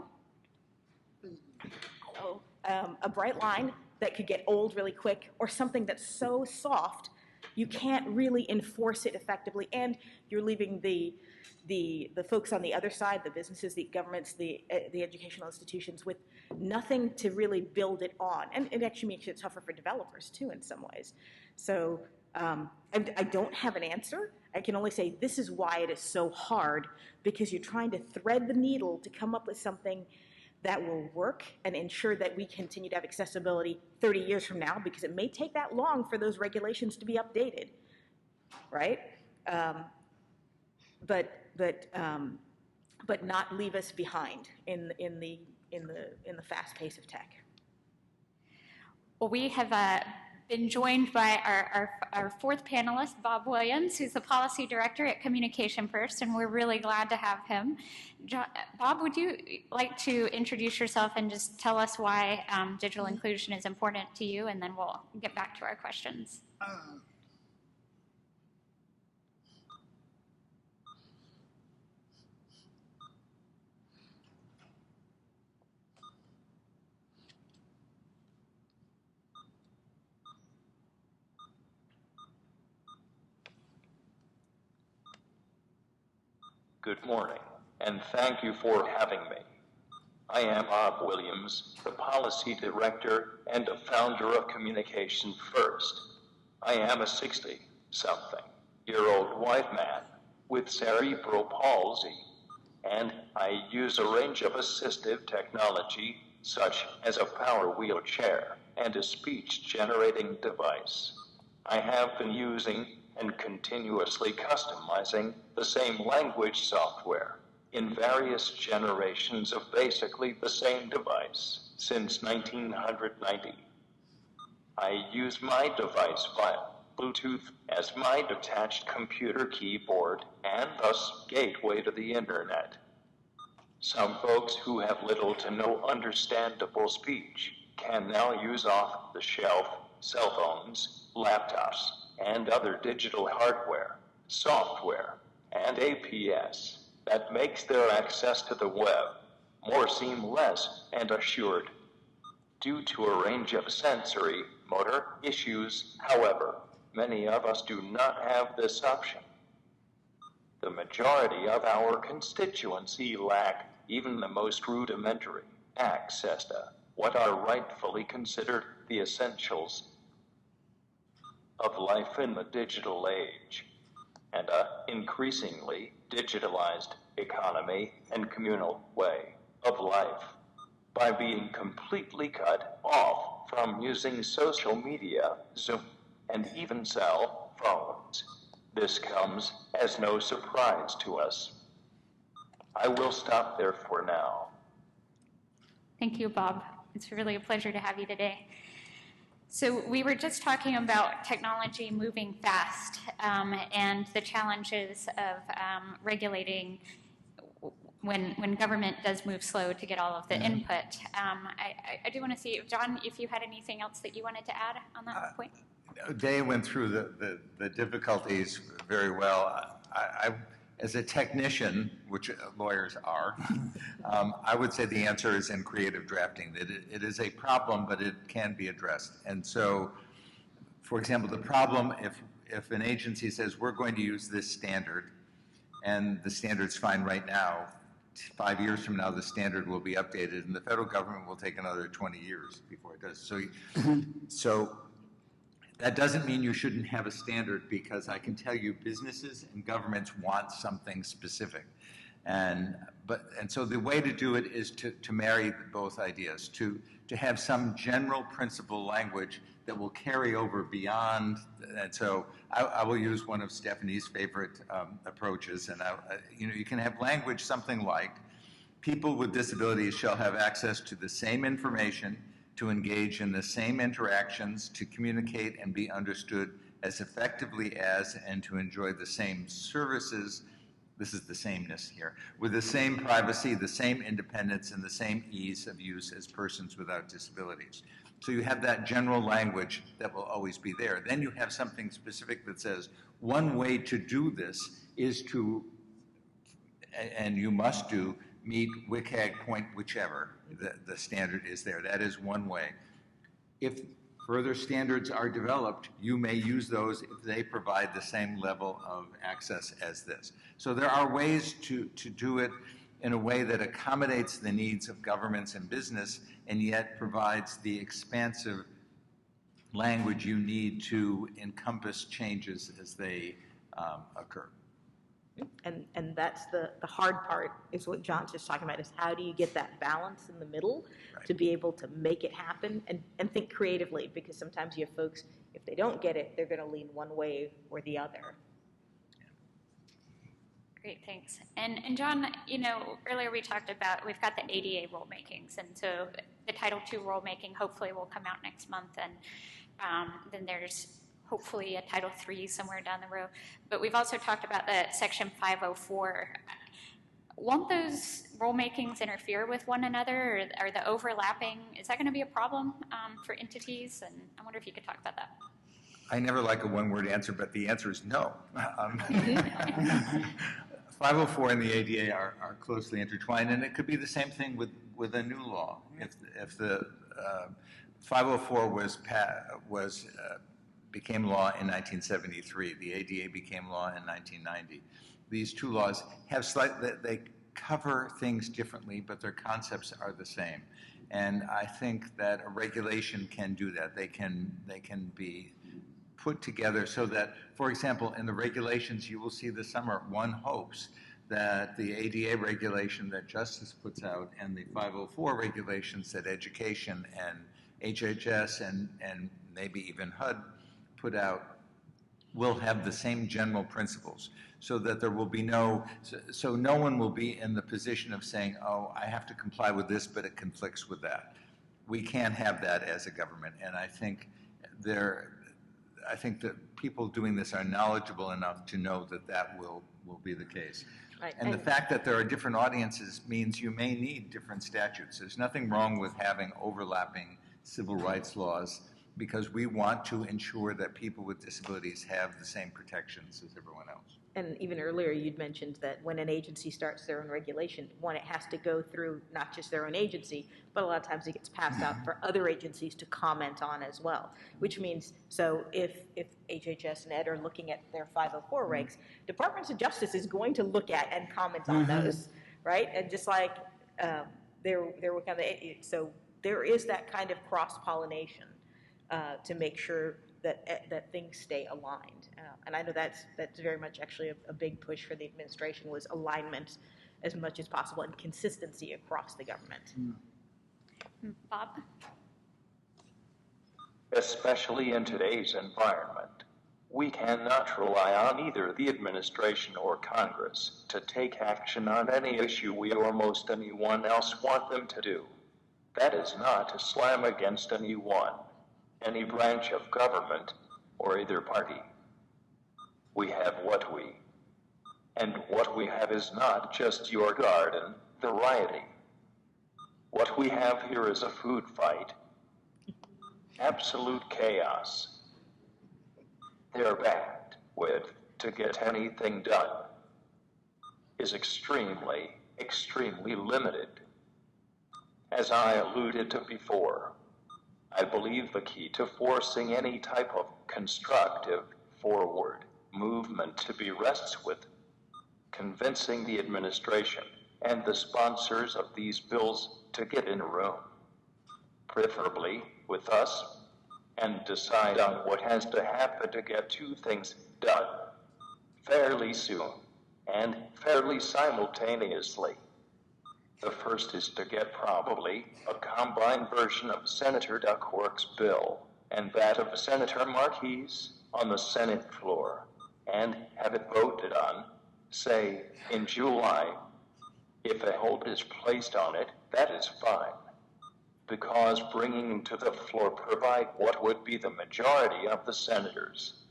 a bright line that could get old really quick, or something that's so soft you can't really enforce it effectively, and you're leaving the folks on the other side, the businesses, the governments, the educational institutions, with nothing to really build it on. And it actually makes it tougher for developers too in some ways. So I don't have an answer. I can only say this is why it is so hard, because you're trying to thread the needle to come up with something that will work and ensure that we continue to have accessibility 30 years from now, because it may take that long for those regulations to be updated, right? But not leave us behind in the fast pace of tech. Well, we have been joined by our fourth panelist, Bob Williams, who's the policy director at Communication First, and we're really glad to have him. Bob, would you like to introduce yourself and just tell us why digital inclusion is important to you, and then we'll get back to our questions. Good morning, and thank you for having me. I am Bob Williams, the Policy Director and a founder of Communication First. I am a 60-something-year-old white man with cerebral palsy, and I use a range of assistive technology, such as a power wheelchair and a speech-generating device. I have been using and continuously customizing the same language software in various generations of basically the same device since 1990. I use my device via Bluetooth as my detached computer keyboard and thus gateway to the internet. Some folks who have little to no understandable speech can now use off-the-shelf cell phones, laptops, and other digital hardware, software, and APS that makes their access to the web more seamless and assured. Due to a range of sensory motor issues, however, many of us do not have this option. The majority of our constituency lack even the most rudimentary access to what are rightfully considered the essentials of life in the digital age, and an increasingly digitalized economy and communal way of life. By being completely cut off from using social media, Zoom, and even cell phones, this comes as no surprise to us. I will stop there for now. Thank you, Bob. It's really a pleasure to have you today. So we were just talking about technology moving fast and the challenges of regulating when government does move slow to get all of the input. I do want to see, John, if you had anything else that you wanted to add on that point. Day went through the difficulties very well. as a technician, which lawyers are, I would say the answer is in creative drafting. It is a problem, but it can be addressed. And so, for example, the problem, if an agency says, we're going to use this standard, and the standard's fine right now, 5 years from now, the standard will be updated, and the federal government will take another 20 years before it does. So that doesn't mean you shouldn't have a standard, because I can tell you businesses and governments want something specific. And so the way to do it is to marry both ideas, to have some general principle language that will carry over beyond. And so I will use one of Stephanie's favorite approaches. And you can have language something like, people with disabilities shall have access to the same information, to engage in the same interactions, to communicate and be understood as effectively as, and to enjoy the same services. This is the sameness here, with the same privacy, the same independence, and the same ease of use as persons without disabilities. So you have that general language that will always be there. Then you have something specific that says, one way to do this is to, and you must do, meet WCAG point whichever the standard is there. That is one way. If further standards are developed, you may use those if they provide the same level of access as this. So there are ways to do it in a way that accommodates the needs of governments and business, and yet provides the expansive language you need to encompass changes as they occur. And that's the hard part, is what John's just talking about, is how do you get that balance in the middle to be able to make it happen and think creatively, because sometimes you have folks, if they don't get it, they're going to lean one way or the other. Great, thanks. And John, earlier we talked about, we've got the ADA rulemakings, and so the Title II rulemaking hopefully will come out next month, and then there's hopefully a Title III somewhere down the road. But we've also talked about the Section 504. Won't those rulemakings interfere with one another, or the overlapping? Is that going to be a problem for entities? And I wonder if you could talk about that. I never like a one-word answer, but the answer is no. 504 and the ADA are closely intertwined, and it could be the same thing with a new law. If the 504 became law in 1973, the ADA became law in 1990. These two laws have they cover things differently, but their concepts are the same. And I think that a regulation can do that. They can be put together so that, for example, in the regulations you will see this summer, one hopes that the ADA regulation that Justice puts out and the 504 regulations that Education and HHS and maybe even HUD put out will have the same general principles, so that there will be no one will be in the position of saying, oh, I have to comply with this, but it conflicts with that. We can't have that as a government, and I think that people doing this are knowledgeable enough to know that will be the case. Right. And the fact that there are different audiences means you may need different statutes. There's nothing wrong with having overlapping civil rights laws, because we want to ensure that people with disabilities have the same protections as everyone else. And even earlier, you'd mentioned that when an agency starts their own regulation, one, it has to go through not just their own agency, but a lot of times it gets passed out for other agencies to comment on as well. Which means, so if HHS and Ed are looking at their 504 regs, Departments of Justice is going to look at and comment on those, right? And just like they're working on so there is that kind of cross-pollination to make sure that things stay aligned. And I know that's very much actually a big push for the administration, was alignment as much as possible and consistency across the government. Bob? Especially in today's environment, we cannot rely on either the administration or Congress to take action on any issue we or most anyone else want them to do. That is not to slam against anyone, any branch of government, or either party. We have what we, and what we have is not just your garden, the rioting. What we have here is a food fight, absolute chaos. They're backed with to get anything done. is extremely, extremely limited. As I alluded to before, I believe the key to forcing any type of constructive forward movement to be rests with convincing the administration and the sponsors of these bills to get in a room, preferably with us, and decide on what has to happen to get two things done fairly soon and fairly simultaneously. The first is to get probably a combined version of Senator Duckworth's bill and that of Senator Marquis on the Senate floor and have it voted on, say, in July. If a hold is placed on it, that is fine, because bringing to the floor provide what would be the majority of the senators,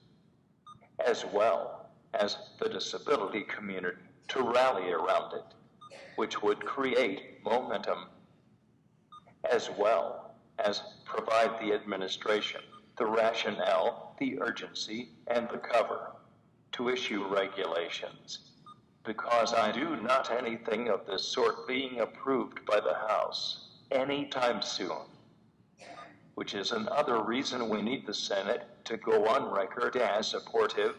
as well as the disability community, to rally around it, which would create momentum, as well as provide the administration the rationale, the urgency, and the cover to issue regulations, because I do not anything of this sort being approved by the House anytime soon, which is another reason we need the Senate to go on record as supportive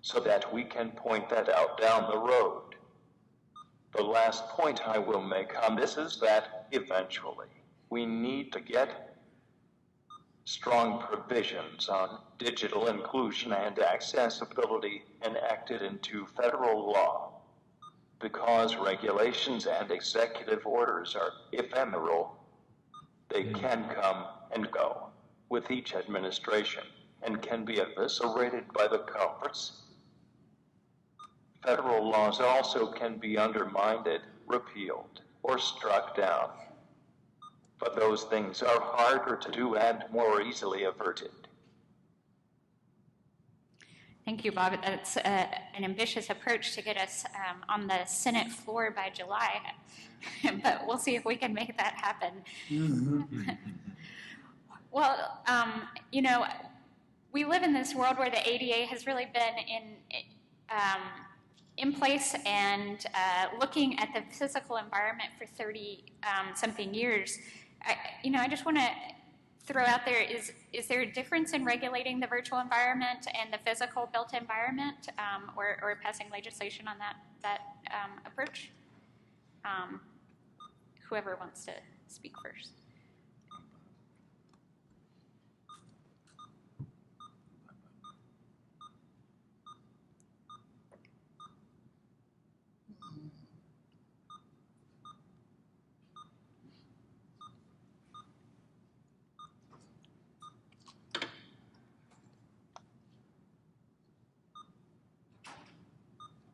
so that we can point that out down the road. The last point I will make on this is that eventually we need to get strong provisions on digital inclusion and accessibility enacted into federal law, because regulations and executive orders are ephemeral. They can come and go with each administration and can be eviscerated by the Congress. Federal laws also can be undermined, repealed, or struck down. But those things are harder to do and more easily averted. Thank you, Bob. That's an ambitious approach to get us on the Senate floor by July, but we'll see if we can make that happen. Well, you know, we live in this world where the ADA has really been in place and looking at the physical environment for 30-something years. I just want to throw out there, is there a difference in regulating the virtual environment and the physical built environment, or passing legislation on that approach? Whoever wants to speak first.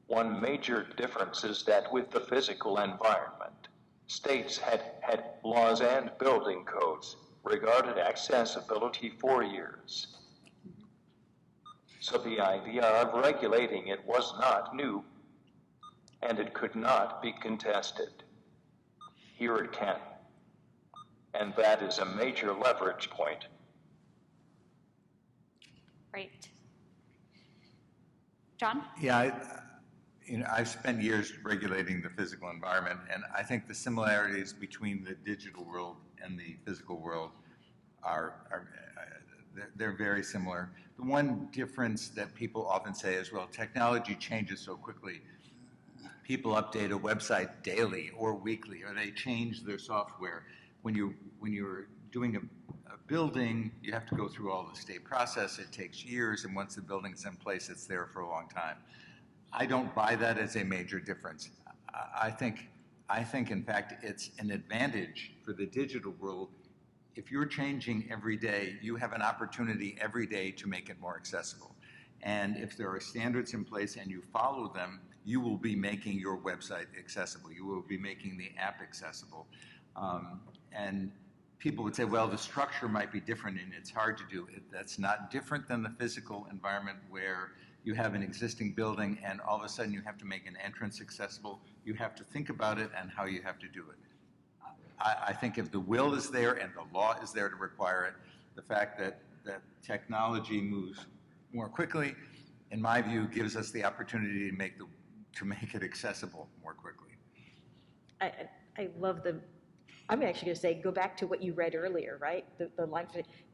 One major difference is that with the physical environment, states had laws and building codes regarding accessibility for years. So the idea of regulating it was not new, and it could not be contested. Here it can, and that is a major leverage point. Right. John? Yeah, I've spent years regulating the physical environment, and I think the similarities between the digital world and the physical world they're very similar. The one difference that people often say is, well, technology changes so quickly. People update a website daily or weekly, or they change their software. When you're doing a building, you have to go through all the state process. It takes years, and once the building's in place, it's there for a long time. I don't buy that as a major difference. I think, in fact, it's an advantage for the digital world. If you're changing every day, you have an opportunity every day to make it more accessible. And if there are standards in place and you follow them, you will be making your website accessible. You will be making the app accessible. And people would say, well, the structure might be different and it's hard to do. That's not different than the physical environment where you have an existing building and all of a sudden you have to make an entrance accessible. You have to think about it and how you have to do it. I think if the will is there and the law is there to require it, the fact that technology moves more quickly, in my view, gives us the opportunity to make to make it accessible more quickly. I love I'm actually going to say, go back to what you read earlier, right? The line,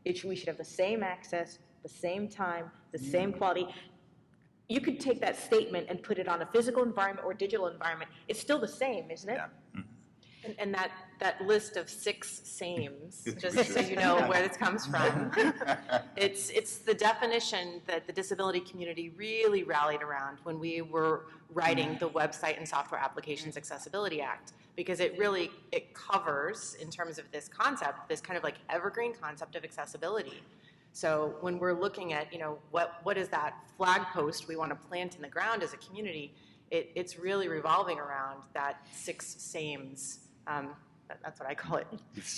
we should have the same access, the same time, the same quality. You could take that statement and put it on a physical environment or digital environment. It's still the same, isn't it? Yeah. Mhm. And that list of 6 sames, just so you know where this comes from, it's the definition that the disability community really rallied around when we were writing the Website and Software Applications Accessibility Act, because it covers, in terms of this concept, this kind of like evergreen concept of accessibility. So when we're looking at, what is that flag post we want to plant in the ground as a community, it's really revolving around that 6 sames. That's what I call it,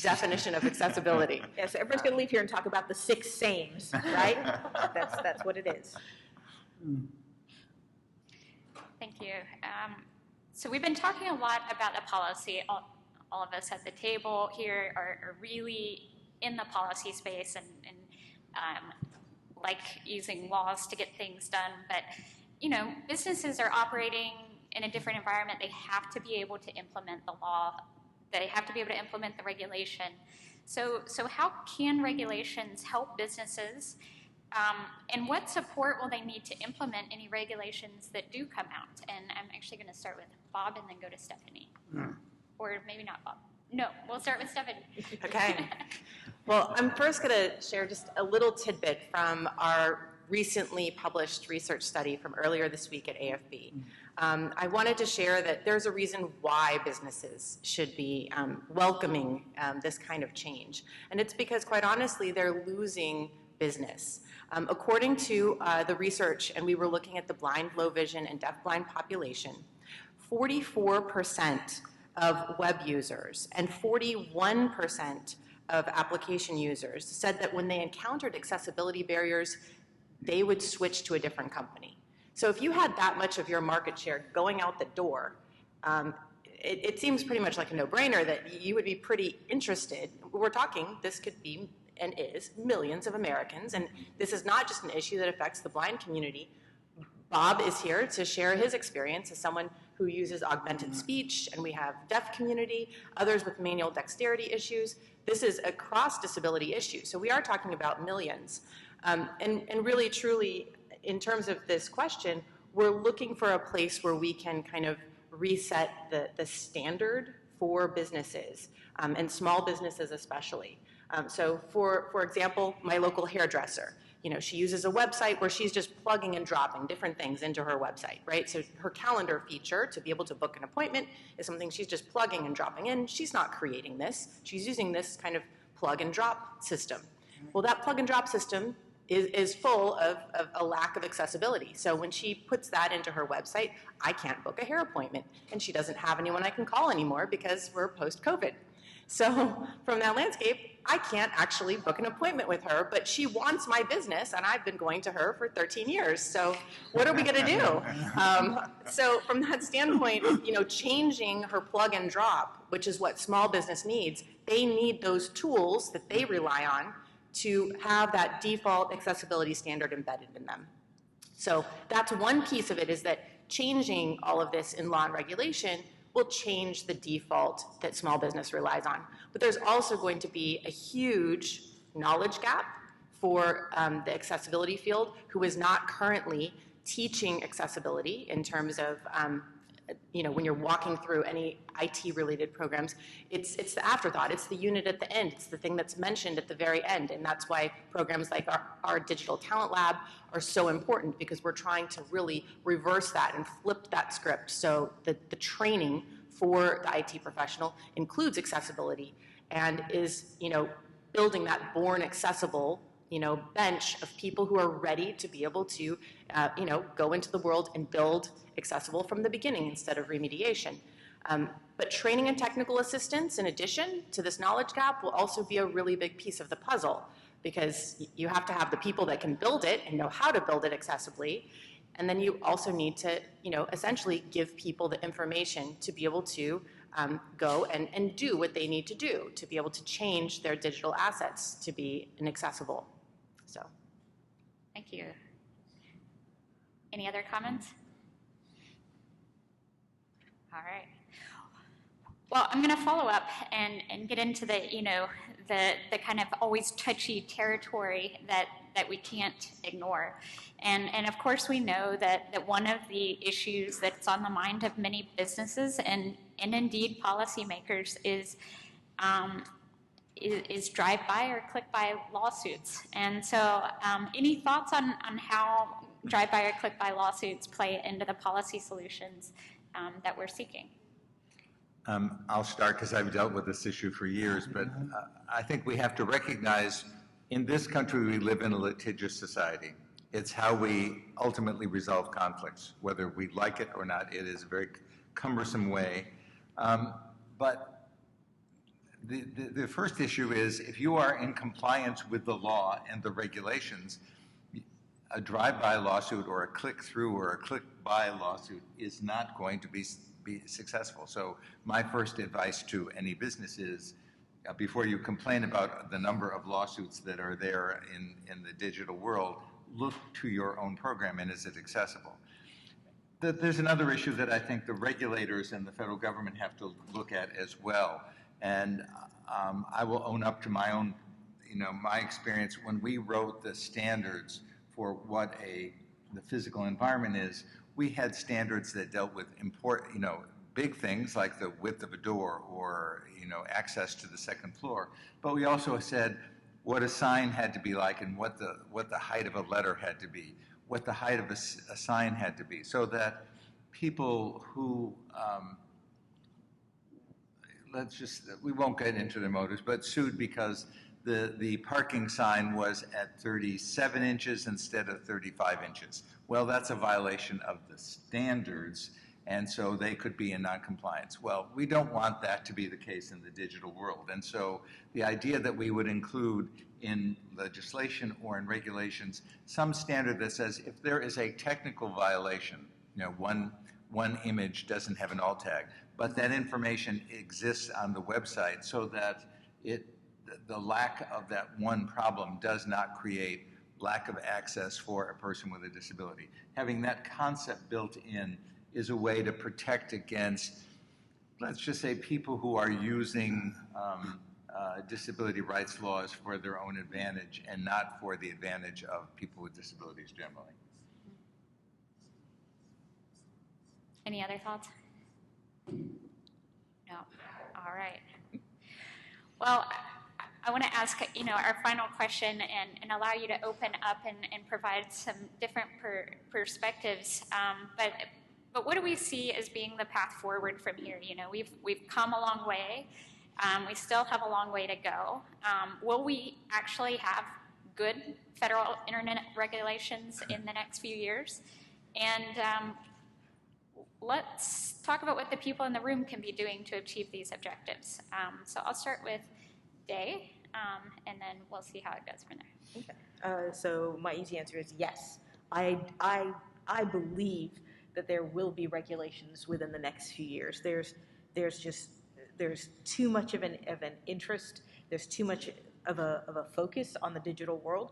definition of accessibility. Yeah, so everyone's going to leave here and talk about the 6 sames, right? That's what it is. Thank you. So we've been talking a lot about the policy. All of us at the table here are really in the policy space and like using laws to get things done. But, businesses are operating in a different environment. They have to be able to implement the law. They have to be able to implement the regulation. So how can regulations help businesses? And what support will they need to implement any regulations that do come out? And I'm actually going to start with Bob and then go to Stephanie. Or maybe not Bob. No, we'll start with Stephanie. Okay. Well, I'm first going to share just a little tidbit from our recently published research study from earlier this week at AFB. I wanted to share that there's a reason why businesses should be welcoming this kind of change. And it's because, quite honestly, they're losing business. According to the research, and we were looking at the blind, low vision, and deafblind population, 44% of web users and 41% of application users said that when they encountered accessibility barriers, they would switch to a different company. So if you had that much of your market share going out the door, it seems pretty much like a no-brainer that you would be pretty interested. We're talking, this could be and is millions of Americans, and this is not just an issue that affects the blind community. Bob is here to share his experience as someone who uses augmented speech, and we have deaf community, others with manual dexterity issues. This is a cross-disability issue, so we are talking about millions. And really, truly, in terms of this question, we're looking for a place where we can kind of reset the standard for businesses, and small businesses especially. So for example, my local hairdresser, she uses a website where she's just plugging and dropping different things into her website, right? So her calendar feature to be able to book an appointment is something she's just plugging and dropping in. She's not creating this. She's using this kind of plug and drop system. Well, that plug and drop system is full of a lack of accessibility. So when she puts that into her website, I can't book a hair appointment, and she doesn't have anyone I can call anymore because we're post-COVID. So from that landscape, I can't actually book an appointment with her, but she wants my business, and I've been going to her for 13 years. So what are we going to do? So from that standpoint, changing her plug and drop, which is what small business needs, they need those tools that they rely on to have that default accessibility standard embedded in them. So that's one piece of it, is that changing all of this in law and regulation will change the default that small business relies on. But there's also going to be a huge knowledge gap for the accessibility field, who is not currently teaching accessibility in terms of, when you're walking through any IT-related programs, it's the afterthought, it's the unit at the end, it's the thing that's mentioned at the very end, and that's why programs like our Digital Talent Lab are so important, because we're trying to really reverse that and flip that script so that the training for the IT professional includes accessibility and is, building that born accessible bench of people who are ready to be able to, go into the world and build accessible from the beginning instead of remediation. But training and technical assistance, in addition to this knowledge gap, will also be a really big piece of the puzzle, because you have to have the people that can build it and know how to build it accessibly. And then you also need to, essentially give people the information to be able to go and do what they need to do to be able to change their digital assets to be inaccessible. So. Thank you. Any other comments? All right. Well, I'm going to follow up and get into the, the kind of always touchy territory that we can't ignore. And of course, we know that one of the issues that's on the mind of many businesses and indeed policymakers is drive-by or click-by lawsuits. And so any thoughts on how drive-by or click-by lawsuits play into the policy solutions that we're seeking? I'll start because I've dealt with this issue for years, but I think we have to recognize in this country we live in a litigious society. It's how we ultimately resolve conflicts, whether we like it or not. It is a very cumbersome way. But the first issue is if you are in compliance with the law and the regulations, a drive-by lawsuit or a click-through or a click-by lawsuit is not going to be successful. So my first advice to any business is, before you complain about the number of lawsuits that are there in the digital world, look to your own program and is it accessible? There's another issue that I think the regulators and the federal government have to look at as well. And I will own up to my own, my experience when we wrote the standards for what the physical environment is. We had standards that dealt with big things like the width of a door or, access to the second floor. But we also said what a sign had to be like and what the height of a letter had to be, what the height of a sign had to be, so that people who, we won't get into their motives, but sued because the parking sign was at 37 inches instead of 35 inches. Well, that's a violation of the standards, and so they could be in noncompliance. Well, we don't want that to be the case in the digital world. And so the idea that we would include in legislation or in regulations some standard that says if there is a technical violation, one image doesn't have an alt tag, but that information exists on the website so that the lack of that one problem does not create lack of access for a person with a disability. Having that concept built in is a way to protect against, let's just say, people who are using disability rights laws for their own advantage and not for the advantage of people with disabilities generally. Any other thoughts? No. All right. Well, I want to ask, our final question and allow you to open up and provide some different perspectives. But what do we see as being the path forward from here? We've come a long way. We still have a long way to go. Will we actually have good federal internet regulations in the next few years? And let's talk about what the people in the room can be doing to achieve these objectives. So I'll start with Day, and then we'll see how it goes from there. Okay. So my easy answer is yes. I believe that there will be regulations within the next few years. There's too much of an interest. There's too much of a focus on the digital world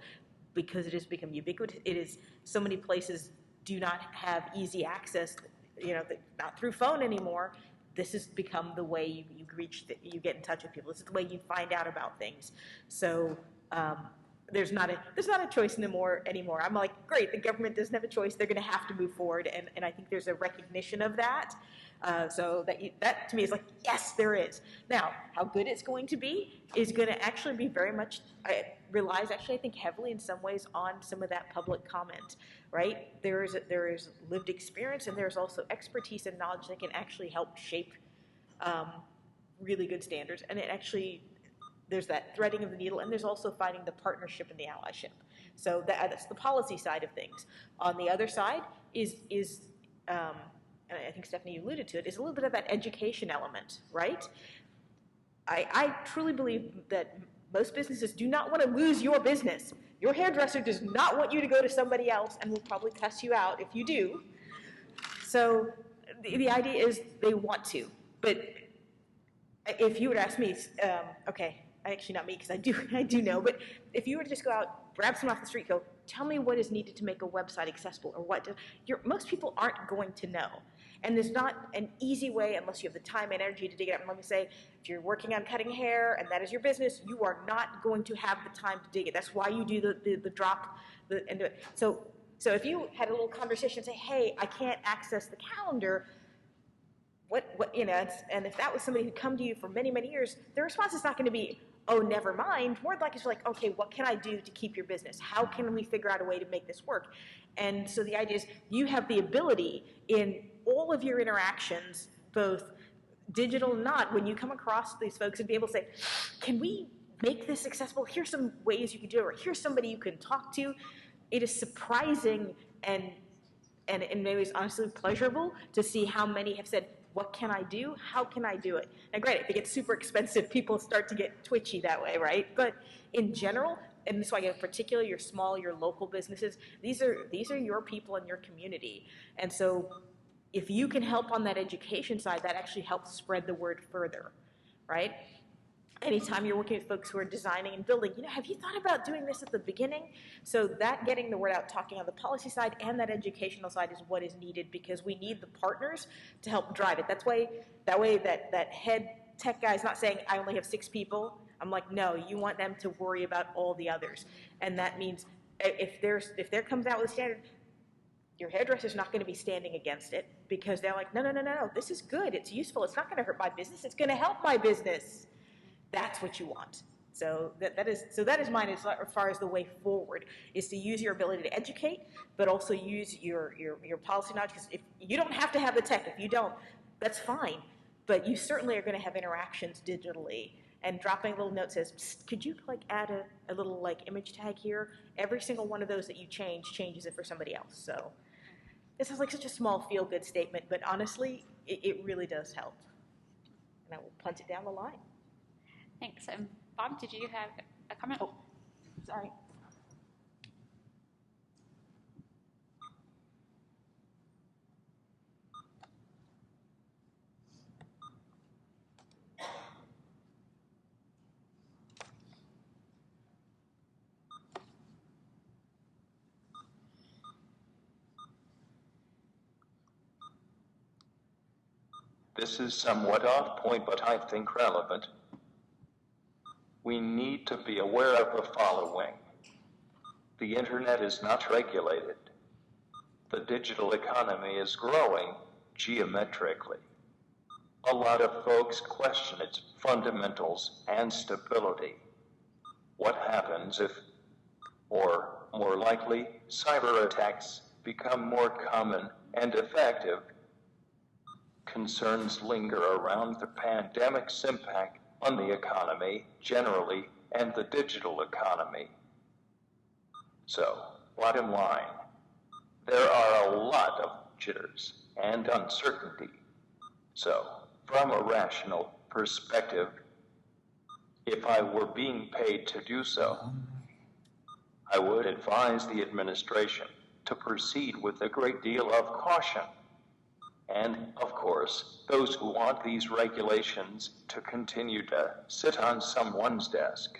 because it has become ubiquitous. It is so many places do not have easy access. Not through phone anymore. This has become the way you get in touch with people. This is the way you find out about things. So there's not a choice anymore. I'm like, great, the government doesn't have a choice. They're going to have to move forward, and I think there's a recognition of that. So that to me is like, yes, there is. Now, how good it's going to be is going to actually be very much, I think heavily in some ways on some of that public comment, right? There is lived experience and there's also expertise and knowledge that can actually help shape really good standards. And there's that threading of the needle, and there's also finding the partnership and the allyship. So that's the policy side of things. On the other side is and I think Stephanie alluded to it, is a little bit of that education element, right? I truly believe that most businesses do not want to lose your business. Your hairdresser does not want you to go to somebody else and will probably cuss you out if you do. So the idea is they want to. But if you would ask me, okay, actually not me because I do know, but if you were to just go out, grab someone off the street, go, tell me what is needed to make a website accessible or most people aren't going to know. And there's not an easy way, unless you have the time and energy to dig it up. And let me say, if you're working on cutting hair and that is your business, you are not going to have the time to dig it. That's why you do the drop and do it. So if you had a little conversation and say, hey, I can't access the calendar, and if that was somebody who'd come to you for many, many years, the response is not going to be, oh, never mind. More likely it's like, okay, what can I do to keep your business? How can we figure out a way to make this work? And so the idea is you have the ability in all of your interactions, both digital and not, when you come across these folks and be able to say, can we make this accessible? Here's some ways you can do it, or here's somebody you can talk to. It is surprising and maybe it's honestly pleasurable to see how many have said, what can I do? How can I do it? Now, granted, if it gets super expensive, people start to get twitchy that way, right? But in general, and this is why, in particular, your small, your local businesses, these are your people in your community. And so if you can help on that education side, that actually helps spread the word further, right? Anytime you're working with folks who are designing and building, have you thought about doing this at the beginning? So that getting the word out, talking on the policy side and that educational side is what is needed, because we need the partners to help drive it. That way that head tech guy is not saying, I only have 6 people. I'm like, no, you want them to worry about all the others. And that means if there comes out with a standard, your hairdresser's not going to be standing against it, because they're like, no, this is good. It's useful. It's not going to hurt my business. It's going to help my business. That's what you want. So that is mine as far as the way forward, is to use your ability to educate, but also use your policy knowledge. Because if you don't have to have the tech, if you don't, that's fine. But you certainly are going to have interactions digitally. And dropping a little note says, psst, could you add a little image tag here? Every single one of those that you changes it for somebody else. So this is such a small feel-good statement, but honestly, it really does help. And I will punt it down the line. Thanks. Bob, did you have a comment? Oh, sorry. This is somewhat off point, but I think relevant. We need to be aware of the following. The internet is not regulated. The digital economy is growing geometrically. A lot of folks question its fundamentals and stability. What happens if, or more likely, cyber attacks become more common and effective? Concerns linger around the pandemic's impact on the economy generally and the digital economy. So, bottom line, there are a lot of jitters and uncertainty. So, from a rational perspective, if I were being paid to do so, I would advise the administration to proceed with a great deal of caution. And, of course, those who want these regulations to continue to sit on someone's desk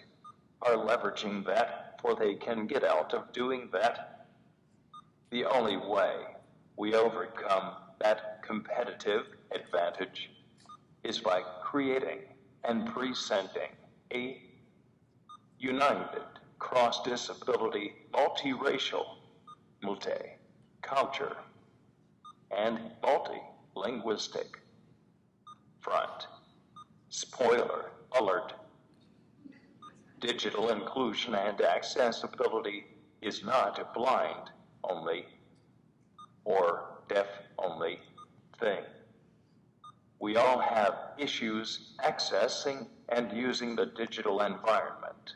are leveraging that, for they can get out of doing that. The only way we overcome that competitive advantage is by creating and presenting a united, cross-disability, multiracial, multi-culture, and multi-linguistic front. Spoiler alert. Digital inclusion and accessibility is not a blind only or deaf only thing. We all have issues accessing and using the digital environment.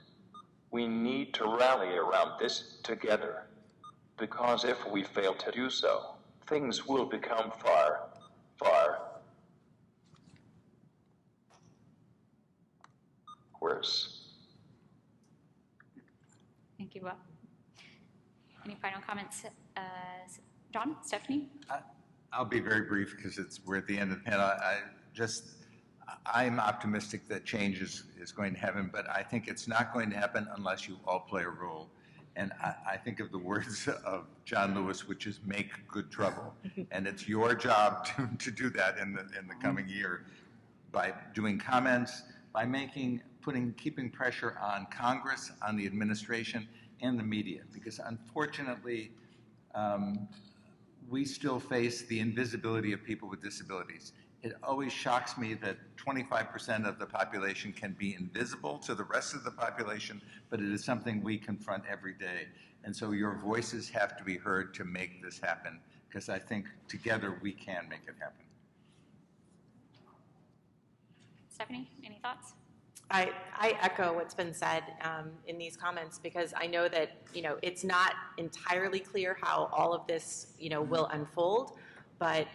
We need to rally around this together, because if we fail to do so, things will become far, far worse. Thank you, Bob. Any final comments? John, Stephanie? I'll be very brief because we're at the end of the panel. I'm optimistic that change is going to happen, but I think it's not going to happen unless you all play a role. And I think of the words of John Lewis, which is make good trouble. And it's your job to do that in the coming year by doing comments, by keeping pressure on Congress, on the administration, and the media. Because unfortunately, we still face the invisibility of people with disabilities. It always shocks me that 25% of the population can be invisible to the rest of the population, but it is something we confront every day. And so your voices have to be heard to make this happen, because I think together we can make it happen. Stephanie, any thoughts? I echo what's been said in these comments, because I know that, it's not entirely clear how all of this, will unfold, but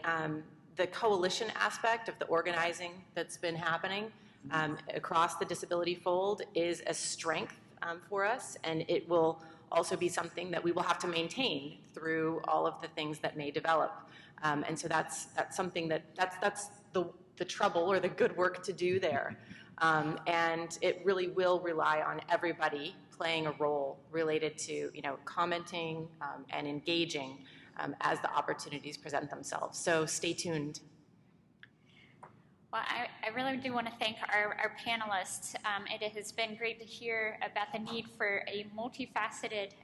the coalition aspect of the organizing that's been happening across the disability fold is a strength for us, and it will also be something that we will have to maintain through all of the things that may develop. And so that's something that's the trouble or the good work to do there. And it really will rely on everybody playing a role related to, commenting and engaging as the opportunities present themselves. So stay tuned. Well, I really do want to thank our panelists. It has been great to hear about the need for a multifaceted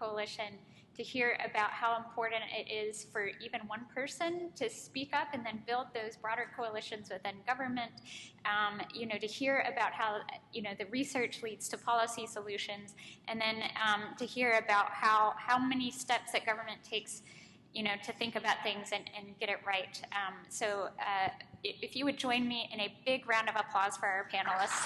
coalition, to hear about how important it is for even one person to speak up and then build those broader coalitions within government, to hear about how, the research leads to policy solutions, and then to hear about how many steps that government takes, to think about things and get it right. So if you would join me in a big round of applause for our panelists.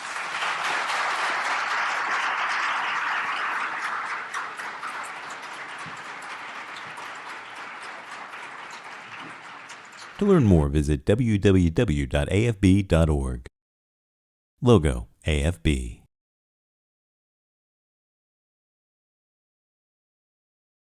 To learn more, visit www.afb.org. Logo, AFB.